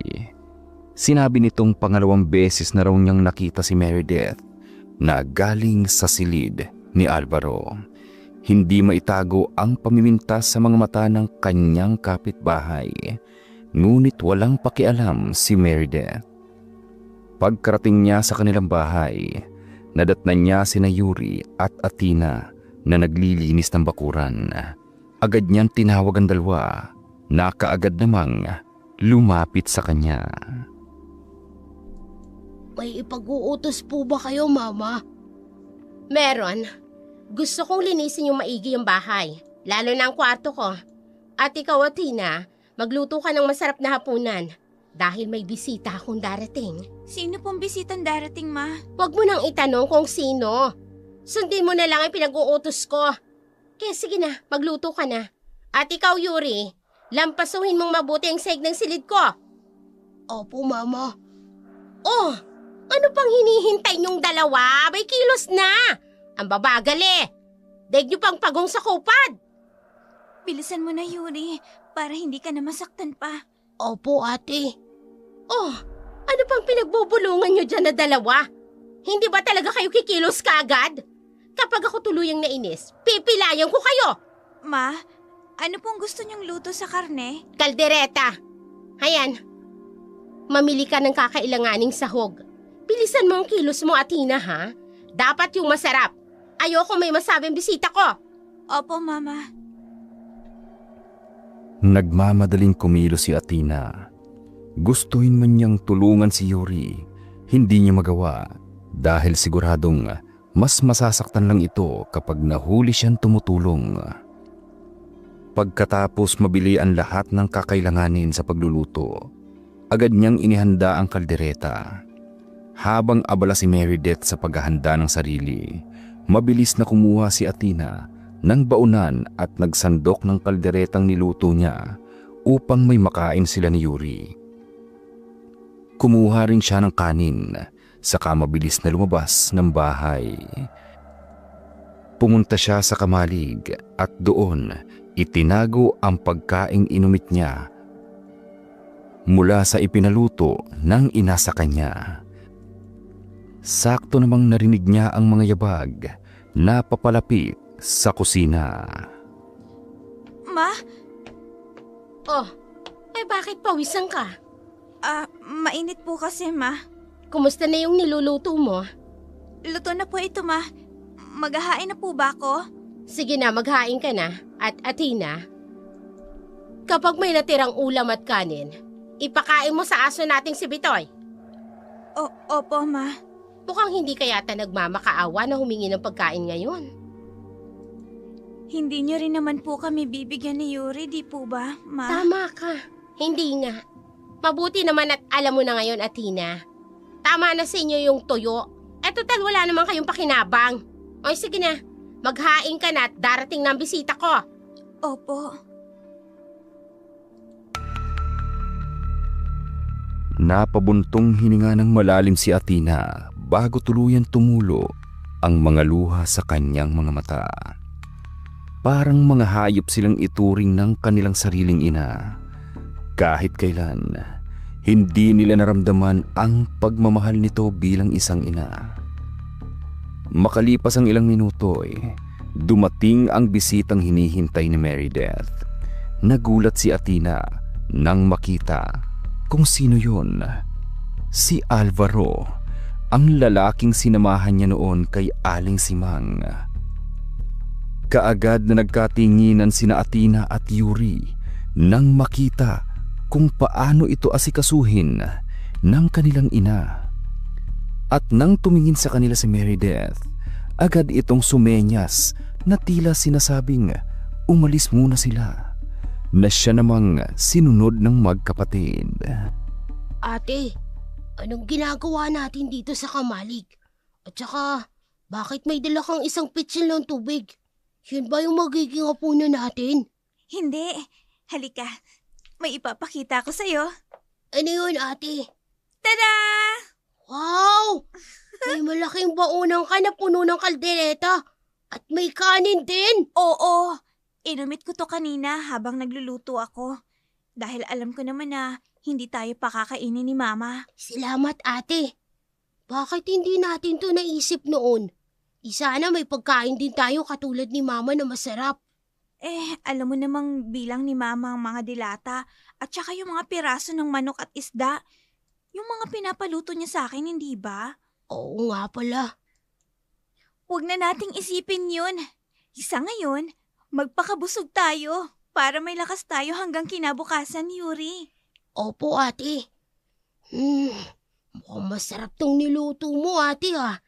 Sinabi nitong pangalawang beses na raw niyang nakita si Meredith na galing sa silid ni Alvaro. Hindi maitago ang pamimintas sa mga mata ng kanyang kapitbahay. Ngunit walang pakialam si Meredith. Pagkarating niya sa kanilang bahay, nadatnan niya sina Yuri at Athena na naglilinis ng bakuran. Agad niyang tinawag ang dalawa na kaagad namang lumapit sa kanya. May ipag-uutos po ba kayo, Mama? Meron. Gusto kong linisin yung maigi yung bahay, lalo na ang kwarto ko. At ikaw, Athena, magluto ka ng masarap na hapunan dahil may bisita akong darating. Sino pong bisitang darating, Ma? Huwag mo nang itanong kung sino. Sundin mo na lang ang pinag-uutos ko. Kaya sige na, magluto ka na. At ikaw, Yuri, lampasuhin mong mabuti ang seg ng silid ko. Opo, Mama. Oh, ano pang hinihintay niyong dalawa? May kilos na. Ang babagal Daig niyo pang pagong sa kupad. Bilisan mo na, Yuri, para hindi ka na masaktan pa. Opo, ate. Oh, ano pang pinagbubulungan niyo dyan na dalawa? Hindi ba talaga kayo kikilos kaagad? Kapag ako tuluyang nainis, pipilayan ko kayo. Ma, ano pong gusto niyong luto sa karne? Kaldereta. Hayan. Mamili ka ng kakailanganing sahog. Bilisan mo ang kilos mo, Athena, ha? Dapat yung masarap. Ayoko may masabing bisita ko. Opo, Mama. Nagmamadaling kumilos si Athena. Gustuhin man niyang tulungan si Yuri, hindi niya magawa dahil siguradong mas masasaktan lang ito kapag nahuli siyang tumutulong. Pagkatapos mabili ang lahat ng kakailanganin sa pagluluto, agad niyang inihanda ang kaldereta. Habang abala si Meredith sa paghahanda ng sarili, mabilis na kumuha si Athena ng baunan at nagsandok ng kalderetang niluto niya upang may makain sila ni Yuri. Kumuha rin siya ng kanin, saka mabilis na lumabas ng bahay. Pumunta siya sa kamalig at doon itinago ang pagkaing inumit niya mula sa ipinaluto ng ina sa kanya. Sakto namang narinig niya ang mga yabag na papalapit sa kusina. Ma, Oh, bakit pawisan ka? mainit po kasi, ma. Kumusta na yung niluluto mo? Luto na po ito, ma. Maghahain na po ba ako? Sige na, maghain ka na. At Athena, kapag may natirang ulam at kanin, ipakain mo sa aso nating si Bitoy. Opo, ma. Mukhang hindi ka yata nagmamakaawa na humingi ng pagkain ngayon. Hindi niyo rin naman po kami bibigyan ni Yuri, di po ba, ma? Tama ka. Hindi nga. Mabuti naman at alam mo na ngayon, Athena. Tama na sa inyo yung tuyo. Total wala naman kayong pakinabang. O sige na, maghain ka na at darating na ang bisita ko. Opo. Napabuntong hininga ng malalim si Athena bago tuluyan tumulo ang mga luha sa kanyang mga mata. Parang mga hayop silang ituring ng kanilang sariling ina. Kahit kailan, hindi nila naramdaman ang pagmamahal nito bilang isang ina. Makalipas ang ilang minuto dumating ang bisitang hinihintay ni Meredith. Nagulat si Athena nang makita kung sino yun. Si Alvaro, ang lalaking sinamahan niya noon kay Aling Simang. Kaagad na nagkatinginan sina Athena at Yuri nang makita kung paano ito asikasuhin ng kanilang ina. At nang tumingin sa kanila si Meredith, agad itong sumenyas na tila sinasabing umalis muna sila, na siya namang sinunod ng magkapatid. Ate, anong ginagawa natin dito sa kamalig? At saka, bakit may dala kang isang pitsil ng tubig? Yun ba yung magiging hapunan natin? Hindi. Halika. May ipapakita ko sa'yo. Ano yun, ate? Tada! Wow! May malaking baunang ka na puno ng kaldereta. At may kanin din. Oo. Inumit ko to kanina habang nagluluto ako. Dahil alam ko naman na hindi tayo pakakainin ni Mama. Salamat, ate. Bakit hindi natin to naisip noon? Sana may pagkain din tayo katulad ni Mama na masarap. Alam mo namang bilang ni Mama ang mga dilata at saka yung mga piraso ng manok at isda. Yung mga pinapaluto niya sa akin, hindi ba? Oo nga pala. Huwag na nating isipin yun. Isa ngayon, magpakabusog tayo para may lakas tayo hanggang kinabukasan, Yuri. Opo, ate. Mukhang masarap tong niluto mo, ate, ha?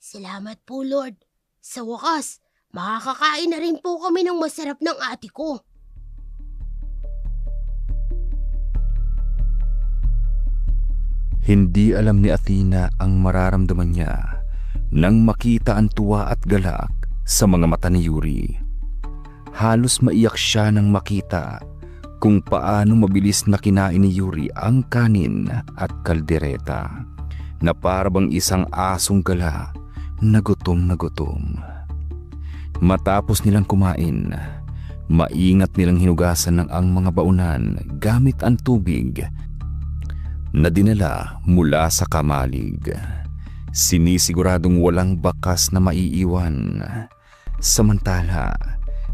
Salamat po, Lord. Sa wakas, makakakain na rin po kami ng masarap ng ate ko. Hindi alam ni Athena ang mararamdaman niya nang makita ang tuwa at galak sa mga mata ni Yuri. Halos maiyak siya nang makita kung paano mabilis na kinain ni Yuri ang kanin at kaldereta na parabang isang asong gala na gutom na gutom. Matapos nilang kumain, maingat nilang hinugasan ng ang mga baunan gamit ang tubig na dinala mula sa kamalig. Sinisiguradong walang bakas na maiiwan. Samantala,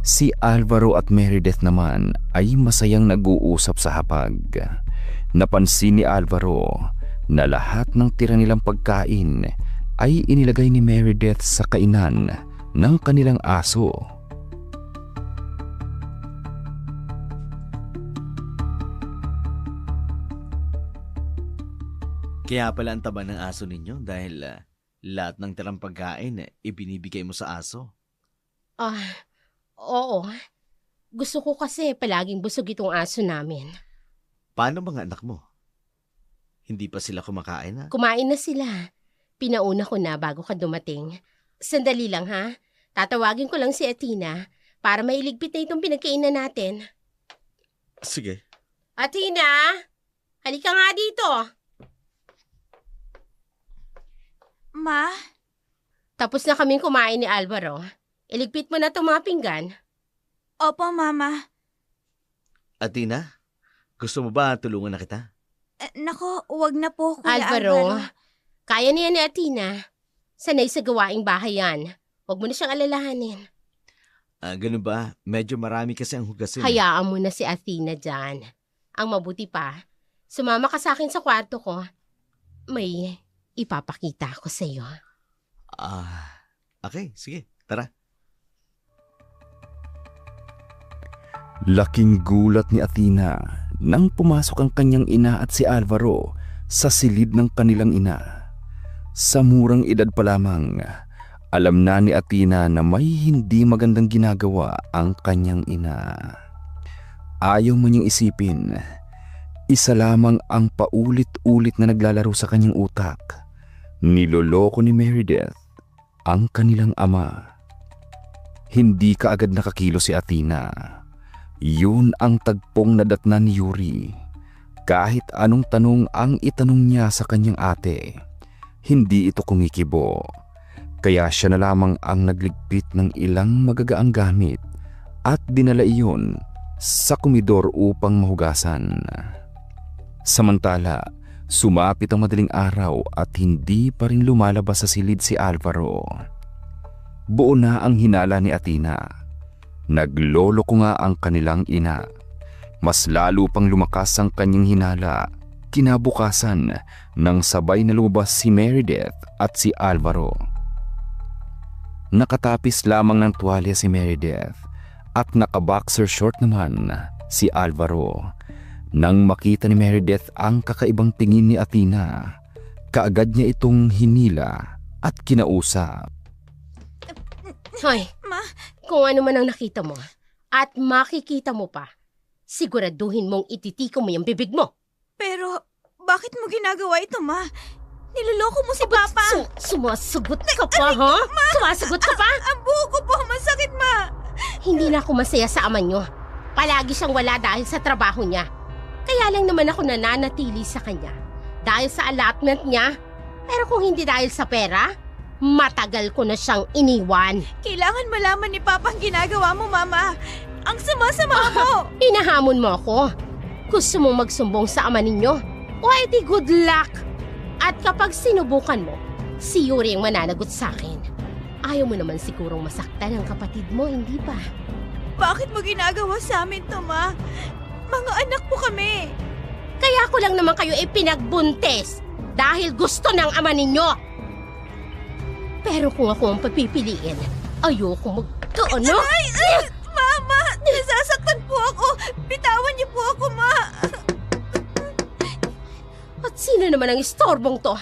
si Alvaro at Meredith naman ay masayang nag-uusap sa hapag. Napansin ni Alvaro na lahat ng tira nilang pagkain ay inilagay ni Meredith sa kainan ng kanilang aso. Kaya pala ang taba ng aso ninyo dahil Lahat ng tirang pagkain, ibinibigay mo sa aso. Oo. Gusto ko kasi palaging busog itong aso namin. Paano mga anak mo? Hindi pa sila kumakain, ha? Kumain na sila. Pinauna ko na bago ka dumating. Sandali lang ha. Tatawagin ko lang si Athena para mailigpit na itong pinagkainan natin. Sige. Athena! Halika nga dito. Ma? Tapos na kaming kumain ni Alvaro. Iligpit mo na itong mga pinggan. Opo, Mama. Athena, gusto mo ba tulungan na kita? Nako, wag na po, Kuya Alvaro, Alvaro. kaya niya ni Athena. Sanay sa gawaing bahay yan. Huwag mo na siyang alalahanin. Ganun ba? Medyo marami kasi ang hugasin. Hayaan mo na si Athena dyan. Ang mabuti pa, sumama ka sa akin sa kwarto ko. May ipapakita ako sa iyo. Okay, sige. Tara. Laking gulat ni Athena nang pumasok ang kanyang ina at si Alvaro sa silid ng kanilang ina. Sa murang edad pa lamang, alam na ni Athena na may hindi magandang ginagawa ang kanyang ina. Ayaw mo niyang isipin, isa lamang ang paulit-ulit na naglalaro sa kanyang utak. Niloloko ni Meredith ang kanilang ama. Hindi kaagad nakakilo si Athena. Yun ang tagpong nadatnan ni Yuri. Kahit anong tanong ang itanong niya sa kanyang ate, hindi ito kumikibo. Kaya siya na lamang ang nagligpit ng ilang magagaang gamit at dinala iyon sa komedor upang mahugasan. Samantala, sumapit ang madaling araw at hindi pa rin lumalabas sa silid si Alvaro. Buo na ang hinala ni Athena. Nagloloko nga ang kanilang ina. Mas lalo pang lumakas ang kanyang hinala. Kinabukasan nang sabay na lumabas si Meredith at si Alvaro. Nakatapis lamang ng tuwalya si Meredith at naka-boxer short naman si Alvaro. Nang makita ni Meredith ang kakaibang tingin ni Athena, kaagad niya itong hinila at kinausap. Hoy, Ma? kung ano man ang nakita mo at makikita mo pa, siguraduhin mong ititiko mo yung bibig mo. Pero, bakit mo ginagawa ito, Ma? Niloloko mo si Papa. Sumasagot ka pa, ha? Sumasagot ka pa? Ang buho ko po, masakit, Ma. Hindi na ako masaya sa ama nyo. Palagi siyang wala dahil sa trabaho niya. Kaya lang naman ako nananatili sa kanya dahil sa allotment niya. Pero kung hindi dahil sa pera, matagal ko na siyang iniwan. Kailangan malaman ni Papa ang ginagawa mo, Mama. Ang sama-sama mo. Hinahamon mo ako. Gusto mong magsumbong sa ama ninyo? O edi good luck. At kapag sinubukan mo, si Yuri ang mananagot sa akin. Ayaw mo naman sigurong masaktan ang kapatid mo, hindi ba? Bakit mo ginagawa sa amin to, Ma? Mga anak po kami. Kaya ko lang naman kayo ipinagbuntis dahil gusto ng ama ninyo. Pero kung ako ang papipiliin, ayoko magkaano. Mama, nasasaktan po ako. Bitawan niyo po ako, Ma. At sino naman ang istorbong to?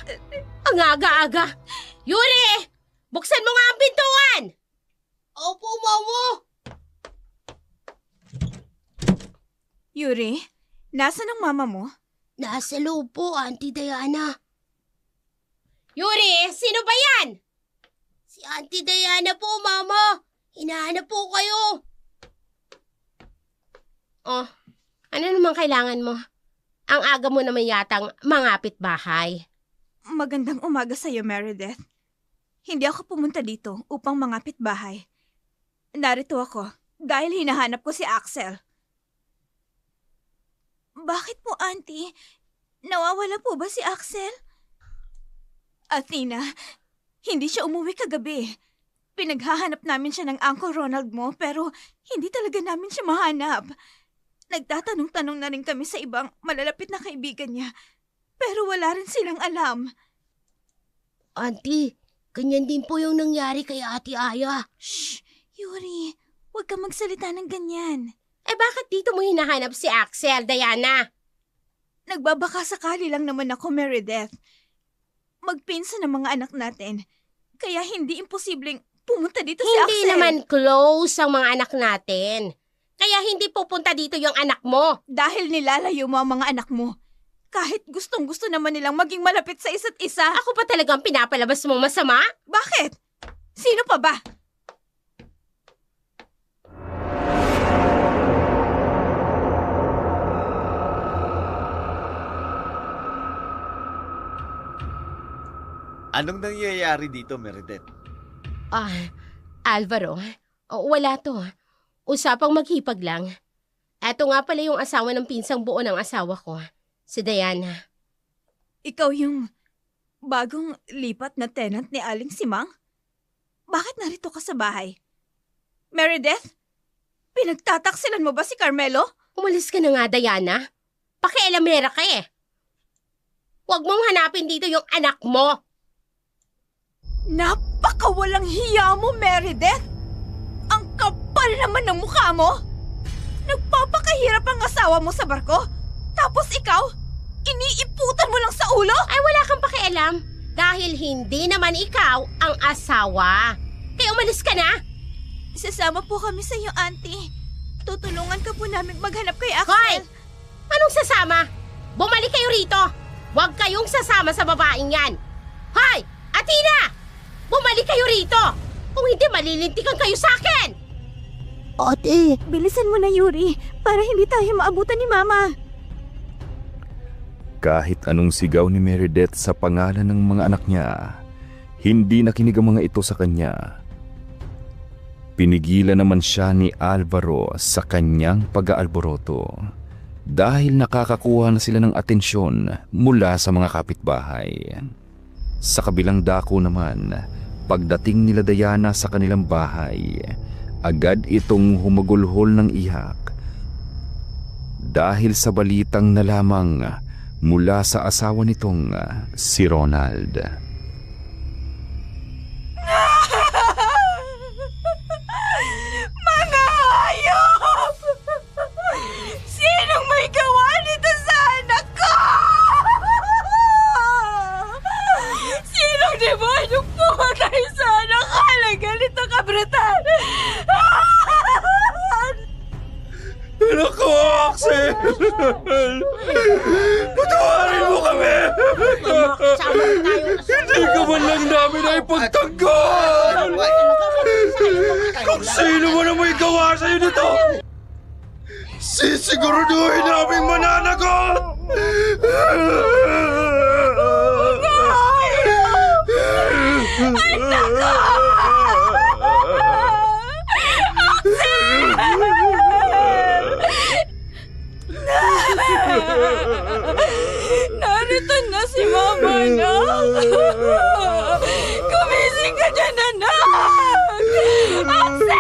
Ang aga-aga. Yuri! Buksan mo nga ang pintuan! Opo, Mama. Yuri, nasan ang mama mo? Nasa loob po, Auntie Diana. Yuri, sino ba yan? Si Auntie Diana po, Mama. Hinahanap po kayo. Oh, ano naman kailangan mo? Ang aga mo naman yatang mangapit bahay. Magandang umaga sa'yo, Meredith. Hindi ako pumunta dito upang mangapit bahay. Narito ako dahil hinahanap ko si Axel. Bakit po, Auntie? Nawawala po ba si Axel? Athena, hindi siya umuwi kagabi. Pinaghahanap namin siya ng Uncle Ronald mo pero hindi talaga namin siya mahanap. Nagtatanong-tanong na rin kami sa ibang malalapit na kaibigan niya pero wala rin silang alam. Auntie, ganyan din po yung nangyari kay Ate Aya. Shh! Yuri, huwag kang magsalita ng ganyan. Eh bakit dito mo hinahanap si Axel, Diana? Nagbabaka sakali lang naman ako, Meredith. magpinsan ng mga anak natin. Kaya hindi imposibleng pumunta dito si Hindi Axel. naman close ang mga anak natin. Kaya hindi pupunta dito yung anak mo. Dahil nilalayo mo ang mga anak mo. Kahit gustong-gusto naman nilang maging malapit sa isa't isa. Ako pa talagang pinapalabas mo masama? Bakit? Sino pa ba? Anong nangyayari dito, Meredith? Alvaro, wala to. Usapang maghipag lang. Eto nga pala yung asawa ng pinsang buo ng asawa ko, si Diana. Ikaw yung bagong lipat na tenant ni Aling Simang? Bakit narito ka sa bahay? Meredith? Pinagtataksilan mo ba si Carmelo? Umalis ka na nga, Diana. Pakialamera ka eh. Huwag mong hanapin dito yung anak mo. Napakawalang hiya mo, Meredith! Ang kapal naman ng mukha mo! Nagpapakahirap ang asawa mo sa barko, tapos ikaw, iniiputan mo lang sa ulo? Ay, wala kang pakialam. Dahil hindi naman ikaw ang asawa. Kaya umalis ka na. Sasama po kami sa iyo, Auntie. Tutulungan ka po namin maghanap kay Axel. Hoy! Anong sasama? Bumalik kayo rito. Huwag kayong sasama sa babaeng yan. Hoy! Athena! Bumalik kayo rito! Kung hindi, malilintikan kayo sa akin! Ate! Bilisan mo na, Yuri, para hindi tayo maabutan ni Mama. Kahit anong sigaw ni Meredith sa pangalan ng mga anak niya, hindi nakinig ang mga ito sa kanya. Pinigilan naman siya ni Alvaro sa kanyang pag-aalboroto dahil nakakakuha na sila ng atensyon mula sa mga kapitbahay. Sa kabilang dako naman, pagdating nila Diana sa kanilang bahay, agad itong humagulhol ng iyak. Dahil sa balitang nalamang mula sa asawa nitong si Ronald. Mga hayop! Sinong may gawa nito sa anak ko? Sinong demonyong pumatay sa anak ko na ganito kabrutal? Anak ko, Axel! Patawarin mo kami! Sama tayo. Hindi ka man lang namin ay pagtanggol! Kung sino man ang may gawa sa'yo nito, sisiguraduhin namin mananagot! Narito na si Mama, anak! Kumising ka dyan, anak! Axel!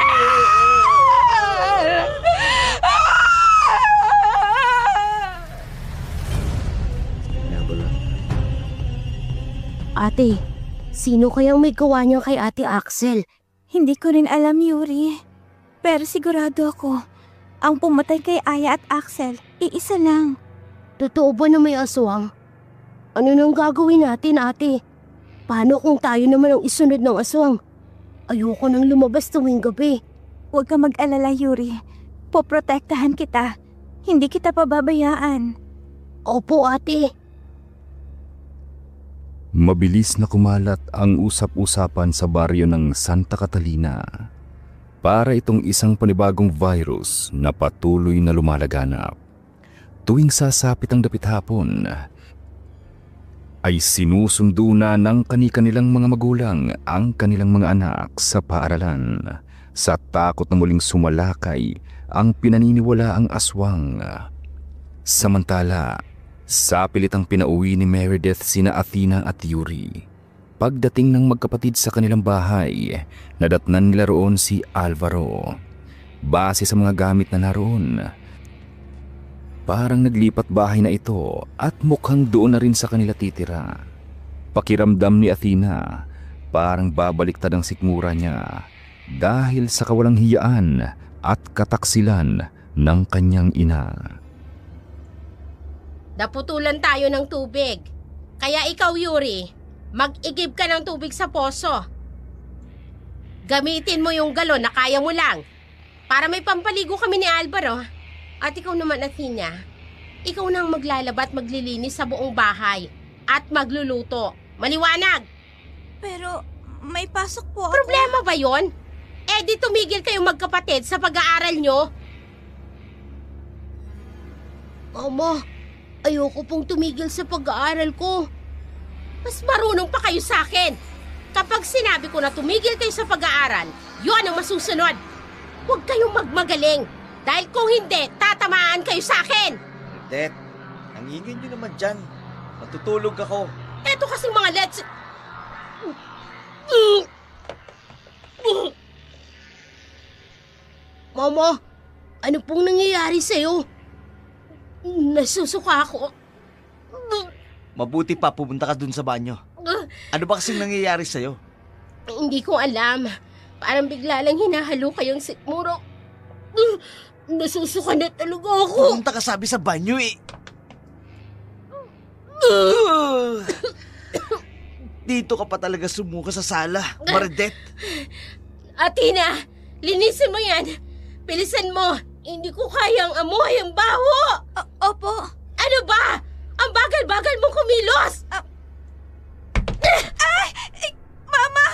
Ate, sino kayang may gawa niya kay Ate Axel? Hindi ko rin alam, Yuri. Pero sigurado ako, ang pumatay kay Aya at Axel, iisa lang. Totoo ba na may aswang? Ano nang gagawin natin, ate? Paano kung tayo naman ang isunod ng aswang? Ayoko nang lumabas tuwing gabi. Huwag ka mag-alala, Yuri. Poprotektahan kita. Hindi kita pababayaan. Opo, ate. Mabilis na kumalat ang usap-usapan sa baryo ng Santa Catalina para itong isang panibagong virus na patuloy na lumalaganap. Tuwing sasapit ang dapit hapon, ay sinusundo na ng kani-kanilang mga magulang ang kanilang mga anak sa paaralan sa takot na muling sumalakay ang pinaniniwalaang aswang. Samantala, sa pilitang pinauwi ni Meredith sina Athena at Yuri. Pagdating ng magkapatid sa kanilang bahay, nadatnan nila roon si Alvaro. Base sa mga gamit na naroon, parang naglipat bahay na ito at mukhang doon na rin sa kanila titira. Pakiramdam ni Athena, parang babaliktad ang sikmura niya dahil sa kawalang hiyaan at kataksilan ng kanyang ina. Naputulan tayo ng tubig. Kaya ikaw, Yuri, mag-igib ka ng tubig sa poso. Gamitin mo yung galon na kaya mo lang para may pampaligo kami ni Alvaro. At ikaw naman, Athena, ikaw nang maglalaba at maglilinis sa buong bahay at magluluto. Maliwanag! Pero may pasok po ako. Problema ba yon? Eh di tumigil kayong magkapatid sa pag-aaral nyo. Mama, ayoko pong tumigil sa pag-aaral ko. Mas marunong pa kayo sa akin. Kapag sinabi ko na tumigil kayo sa pag-aaral, yun ang masusunod. Huwag kayong magmagaling. Dahil kung hindi, tatamaan kayo sa akin. Bernadette, ang ingay nyo naman dyan. Matutulog ako. Eto kasing mga let's... Mama, ano pong nangyayari sa'yo? Nasusuka ako. Mabuti pa pumunta ka dun sa banyo. Ano ba kasing nangyayari sa'yo? Hindi ko alam. Parang bigla lang hinahalo kayong sikmuro. Nasusuka na talaga ako. Pumunta ka sabi sa banyo eh. Dito ka pa talaga sumuka sa sala, Bernadette. Athena, linisin mo yan. Bilisan mo. Hindi ko kayang amoy ang baho. Opo. Ano ba? Ang bagal-bagal mong kumilos. Mama,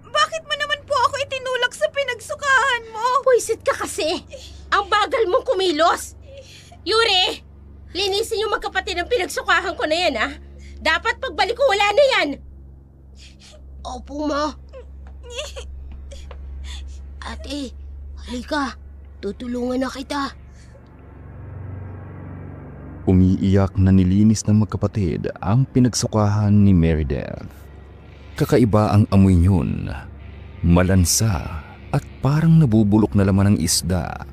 bakit mo naman po ako itinulak sa pinagsukahan mo? Puwisit ka kasi. Ang bagal mong kumilos. Yuri, linisin yung magkapatid ng pinagsukahan ko na yan, ha? Dapat pagbalik ko, wala na yan. Opo, ma. Ate, halika. Tutulungan na kita. Umiiyak na nilinis ng magkapatid ang pinagsukahan ni Meredith. Kakaiba ang amoy niyon. Malansa at parang nabubulok na laman ng isda.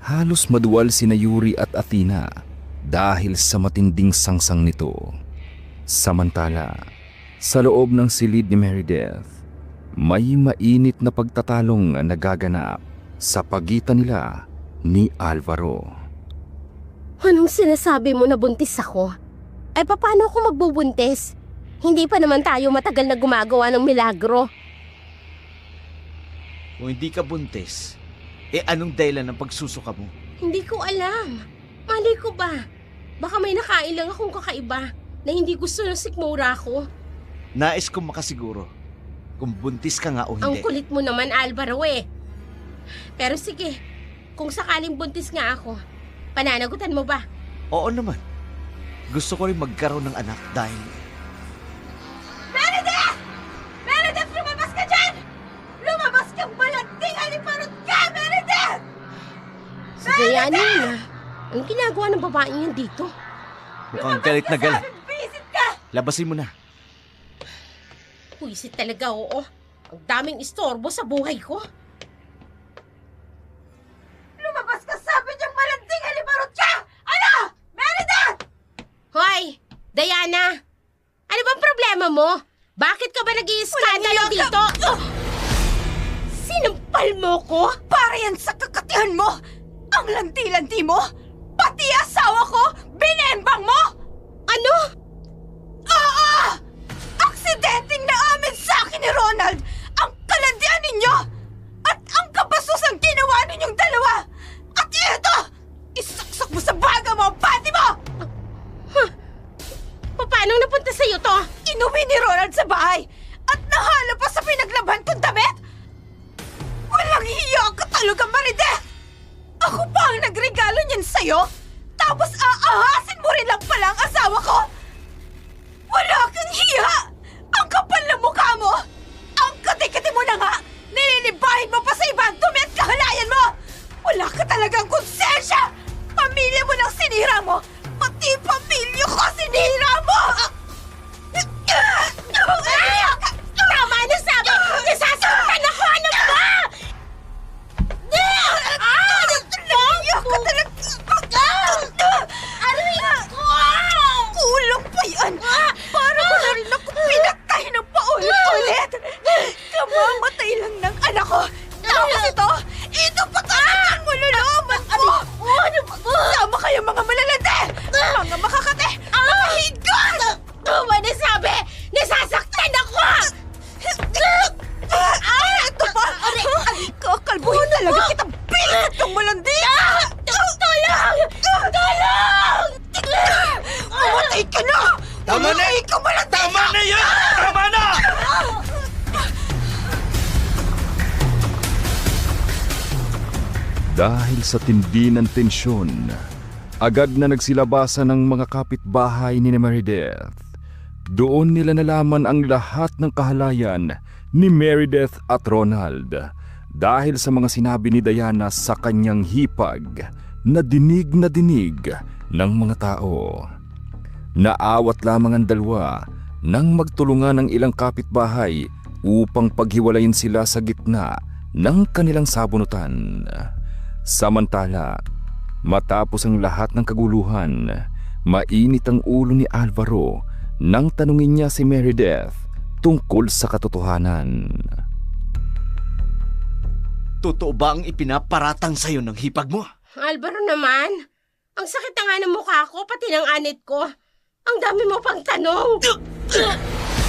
Halos maduwal sina Yuri at Athena dahil sa matinding sangsang nito. Samantala, sa loob ng silid ni Meredith, may mainit na pagtatalong nagaganap sa pagitan nila ni Alvaro. Anong sinasabi mo na buntis ako? Ay paano ako magbubuntis? Hindi pa naman tayo matagal na gumagawa ng milagro. Kung hindi ka buntis, anong dahilan ng pagsusuka mo? Hindi ko alam. Malay ko ba? Baka may nakain lang akong kakaiba na hindi gusto ng sikmura ko. Nais kong makasiguro kung buntis ka nga o Ang hindi. kulit mo naman, Alvaro eh. Pero sige, kung sakaling buntis nga ako, pananagutan mo ba? Oo naman. Gusto ko rin magkaroon ng anak dahil... Meredith! Meredith, lumabas ka dyan! Lumabas kang balanting aliparot ka, Meredith! Si Diana yun ah. Anong ginagawa ng babaeng yan dito? Mukhang galit na galit. Bisit ka! Labasin mo na. Puisit talaga, oo. Ang daming istorbo sa buhay ko. Lumabas ka, sabi niyang malanding halimarot ka! Ano? Meredith! Hoy, Diana! Ano bang problema mo? Bakit ka ba nag-i-skandalo dito? Oh! Sinampal mo ko? Para yan sa kakatihan mo! Ang lanti-lanti mo! Pati asawa ko, binembang mo! Ano? Oo! Aksidenteng naamin sa akin ni Ronald ang kalandian ninyo! At ang kabasosang ginawa ninyong dalawa! At ito! Isaksak mo sa baga mo ang pati mo! Paano napunta sa'yo to? Inuwi ni Ronald sa bahay at nahalo pa sa pinaglaban kong damit! Walang hiya ka talaga, Meredith! Ako pa ang nagregalo niyan sa'yo? Tapos aahasin mo rin lang pala ang asawa ko? Wala kang hiya! Ang kapal na mukha mo! Ang kati-kati mo na nga! Nililibahin mo pa sa iba ang dumi at kahalayan mo! Wala ka talagang konsensya! Pamilya mo lang sinira mo! Pati pamilya ko sinira mo! Tama na sabi! Nasasaktan ako! Ano ba? Iyak ka talaga! Aray ko! Ulo Tama na! Tama na yan! Tama na! Dahil sa tindi ng tensyon, agad na nagsilabasan ng mga kapitbahay ni Meredith. Doon nila nalaman ang lahat ng kahalayan ni Meredith at Ronald dahil sa mga sinabi ni Diana sa kanyang hipag na dinig ng mga tao. Naawat lamang ang dalawa nang magtulungan ng ilang kapitbahay upang paghiwalayin sila sa gitna ng kanilang sabunutan. Samantala, matapos ang lahat ng kaguluhan, mainit ang ulo ni Alvaro nang tanungin niya si Meredith tungkol sa katotohanan. Totoo ba ang ipinaparatang sa'yo ng hipag mo? Alvaro naman, ang sakit na nga ng mukha ko, pati ng anit ko. Ang dami mo pang tanong.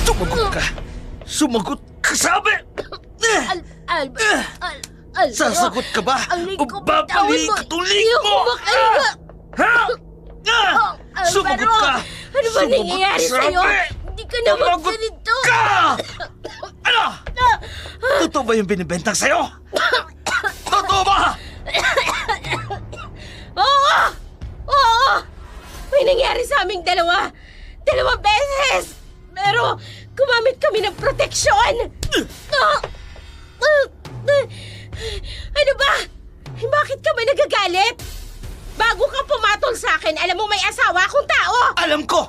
Sumagot ka! Sumagot ka, sabi! Alvaro, Sasagot ka ba? O babaliin ka itong lig mo? Ha? Sumagot ka! Ano ba nangyayari sa'yo? Hindi ka na magsalito. Ka! Ano? Totoo ba yung binibentang sa'yo? Totoo ba? Oo! Oo! May nangyari sa aming dalawa. 2 beses! Pero gumamit kami ng proteksyon. Ano ba? Bakit ka ba nagagalit? Bago ka pumatol sa akin, alam mo may asawa akong tao! Alam ko!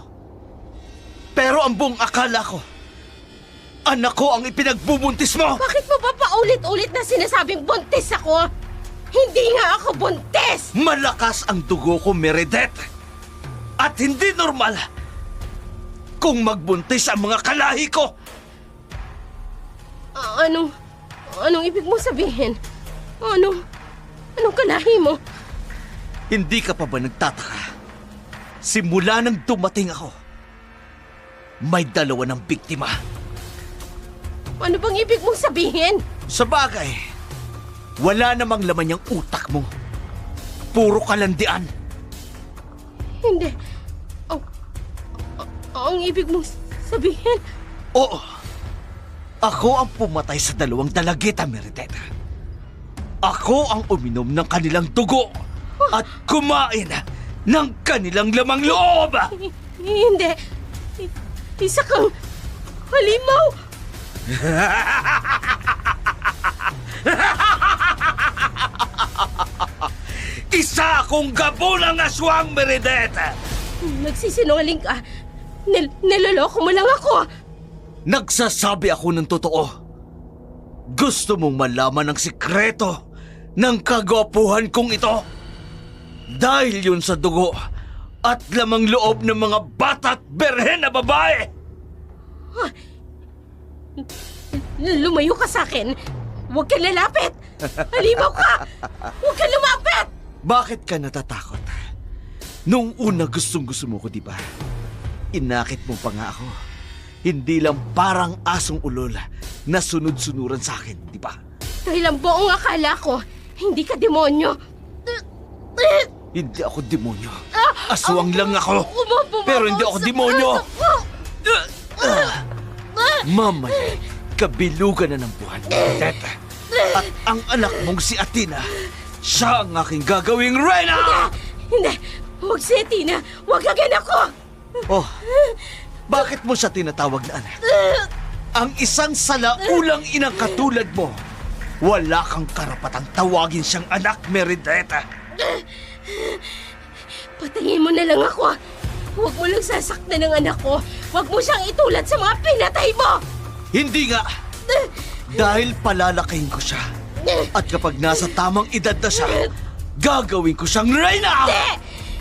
Pero ang buong akala ko, anak ko ang ipinagbubuntis mo! Bakit mo ba paulit-ulit na sinasabing buntis ako? Hindi nga ako buntis! Malakas ang dugo ko, Meredith! At hindi normal kung magbuntis ang mga kalahi ko! Anong ibig mo sabihin? Anong kalahi mo? Hindi ka pa ba nagtataka? Simula nang dumating ako, may 2 ng biktima. Ano bang ibig mong sabihin? Sa bagay, wala namang laman yung utak mo. Puro kalandian. Hindi. Ang ibig mong sabihin? Oo. Ako ang pumatay sa 2 dalagita, Meredith. Ako ang uminom ng kanilang dugo at kumain ng kanilang lamang loob! Hindi. Isa kang halimaw. Isa akong gabunang aswang, Meredith! Nagsisinungaling ka. Niloloko mo lang ako. Nagsasabi ako ng totoo. Gusto mong malaman ang sikreto ng kagwapuhan kong ito? Dahil yun sa dugo at lamang loob ng mga bata at berhen na babae. Lumayo ka sa akin. Huwag ka lalapit. Halimaw ka. Huwag ka lumapit. Bakit ka natatakot? Nung una gustong-gusto mo ko, di ba? Inakit mo pa nga ako. Hindi lang parang asong ulol na sunod-sunuran sa akin, di ba? Dahil ang buong akala ko, hindi ka demonyo. Hindi ako demonyo. Aswang lang ako. Pero hindi ako demonyo. Mamaya, kabilugan na ng buwan, Teta. At ang anak mong si Athena, siya ang aking gagawing reyna! Hindi! Huwag si Athena! Huwag agad ako! Oh, bakit mo siya tinatawag na anak? Ang isang salaulang inang katulad mo, wala kang karapatang tawagin siyang anak, Meredith. Patayin mo na lang ako. Huwag mo lang sasaktan ng anak ko. Huwag mo siyang itulad sa mga pinatay mo! Hindi nga! Dahil palalakayin ko siya. At kapag nasa tamang edad na siya, gagawin ko siyang reyna! Hindi!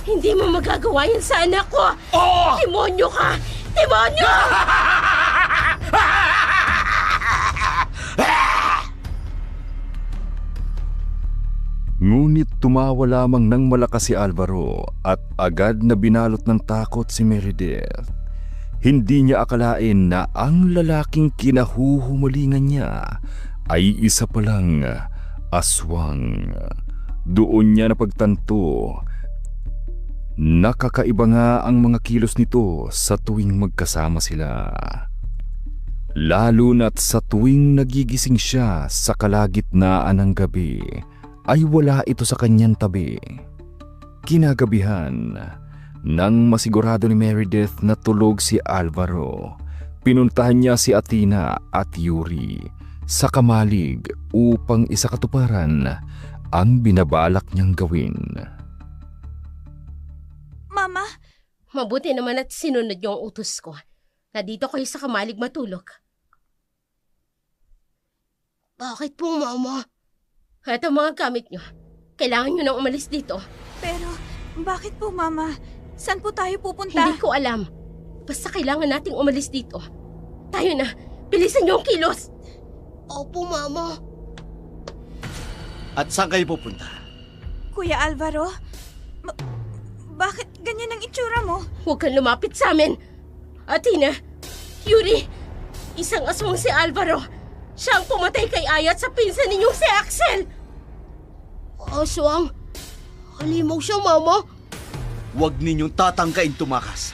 Hindi mo magagawa yan sa anak ko! Oo! Demonyo ka! Demonyo! Ngunit tumawa lamang ng malakas si Alvaro at agad na binalot ng takot si Meredith. Hindi niya akalain na ang lalaking kinahuhumalingan niya ay isa palang aswang. Doon niya napagtanto Nakakaiba nga ang mga kilos nito sa tuwing magkasama sila. Lalo na't sa tuwing nagigising siya sa kalagitnaan ng gabi, ay wala ito sa kanyang tabi. Kinagabihan, nang masigurado ni Meredith na tulog si Alvaro, pinuntahan niya si Athena at Yuri sa kamalig upang isakatuparan ang binabalak niyang gawin. Mama, Mabuti naman at sinunod niyo ang utos ko na dito kayo sa kamalig matulog. Bakit po, Mama? Ito mga gamit niyo. Kailangan niyo nang umalis dito. pero bakit po, Mama? Saan po tayo pupunta? Hindi ko alam. Basta kailangan nating umalis dito. Tayo na. Bilisan niyo ang kilos. Opo, Mama. At saan kayo pupunta? Kuya Alvaro, bakit ganyan ang itsura mo? Huwag kang lumapit sa amin. Athena, Yuri, isang aswang si Alvaro. Siya ang pumatay kay Aya at sa pinsan ninyong si Axel. Aswang? Halimaw siya, Mama. Huwag ninyong tatangkain tumakas.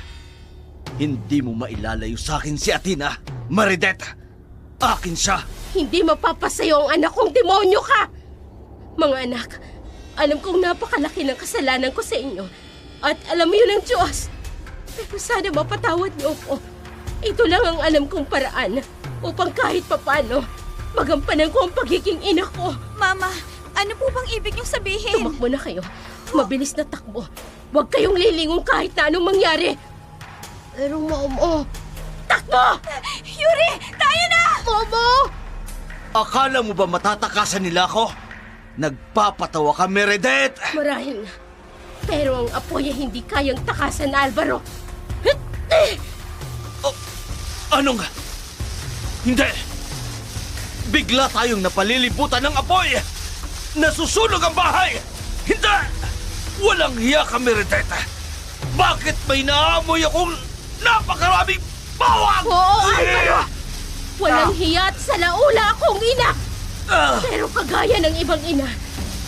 Hindi mo mailalayo sa akin si Athena, Meredith. Akin siya. Hindi mapapasayo ang anak kong demonyo ka. Mga anak, alam kong napakalaki ng kasalanan ko sa inyo. At alam mo yun ng Diyos. Pero sana mapatawad niyo ko. Ito lang ang alam kong paraan upang kahit papano magampanan ko ang pagiging ina ko. Mama, ano po bang ibig niyong sabihin? Tumakbo na kayo. Mabilis na takbo. Huwag kayong lilingon kahit na anong mangyari. Pero Mama... Takbo! Yuri, tayo na! Mama! Akala mo ba matatakasan nila ako? Nagpapatawa ka, Meredith! Marahil nga. Pero ang apoy ay hindi kayang takasan, Alvaro. Anong? Hindi! Bigla tayong napalilibutan ng apoy! Nasusunog ang bahay! Hindi! Walang hiya ka, Meredith! Bakit may naamoy akong napakaraming bawang? Oo, Alvaro! Walang hiya at salaula akong ina! Pero kagaya ng ibang ina,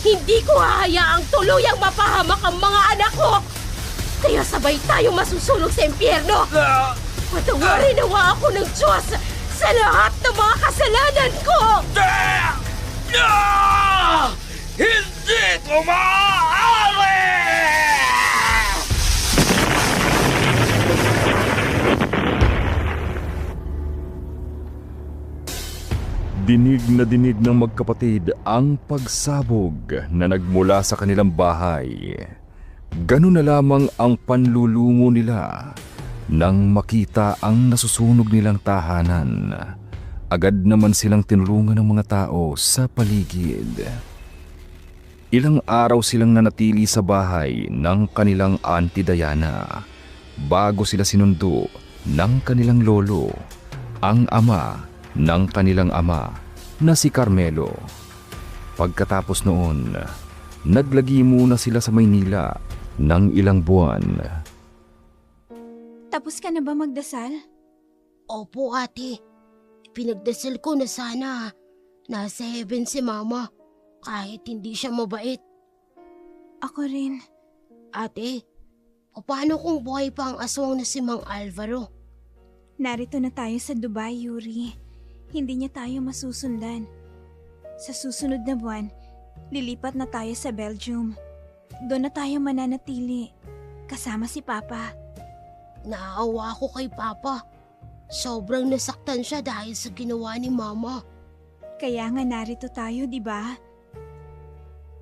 hindi ko hahayaang tuluyang mapahamak ang mga anak ko! Kaya sabay tayong masusunog sa impyerno! Patawarin nawa ako ng Diyos sa lahat ng mga kasalanan ko! Hindi ito maaari! Dinig ng magkapatid ang pagsabog na nagmula sa kanilang bahay. Ganun na lamang ang panlulumo nila nang makita ang nasusunog nilang tahanan. Agad naman silang tinulungan ng mga tao sa paligid. Ilang araw silang nanatili sa bahay ng kanilang Auntie Diana bago sila sinundo ng kanilang lolo, ang ama ng kanilang ama na si Carmelo. Pagkatapos noon, naglagi muna sila sa Maynila ng ilang buwan. Tapos ka na ba magdasal? Opo, ate. Pinagdasal ko na sana nasa heaven si Mama kahit hindi siya mabait. Ako rin. Ate, paano kung buhay pa ang aswang na si Mang Alvaro? Narito na tayo sa Dubai, Yuri. Hindi niya tayo masusundan. Sa susunod na buwan, lilipat na tayo sa Belgium. Doon na tayo mananatili, kasama si Papa. Naawa ako kay Papa. Sobrang nasaktan siya dahil sa ginawa ni Mama. Kaya nga narito tayo, di ba?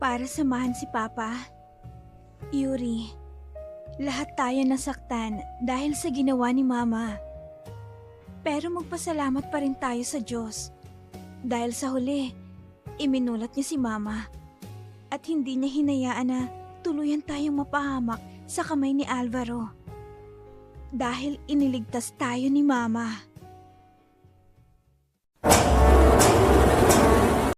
Para samahan si Papa. Yuri, lahat tayo nasaktan dahil sa ginawa ni Mama. Pero magpasalamat pa rin tayo sa Diyos. Dahil sa huli, iminulat niya si Mama. At hindi niya hinayaan na tuluyan tayong mapahamak sa kamay ni Alvaro. Dahil iniligtas tayo ni Mama.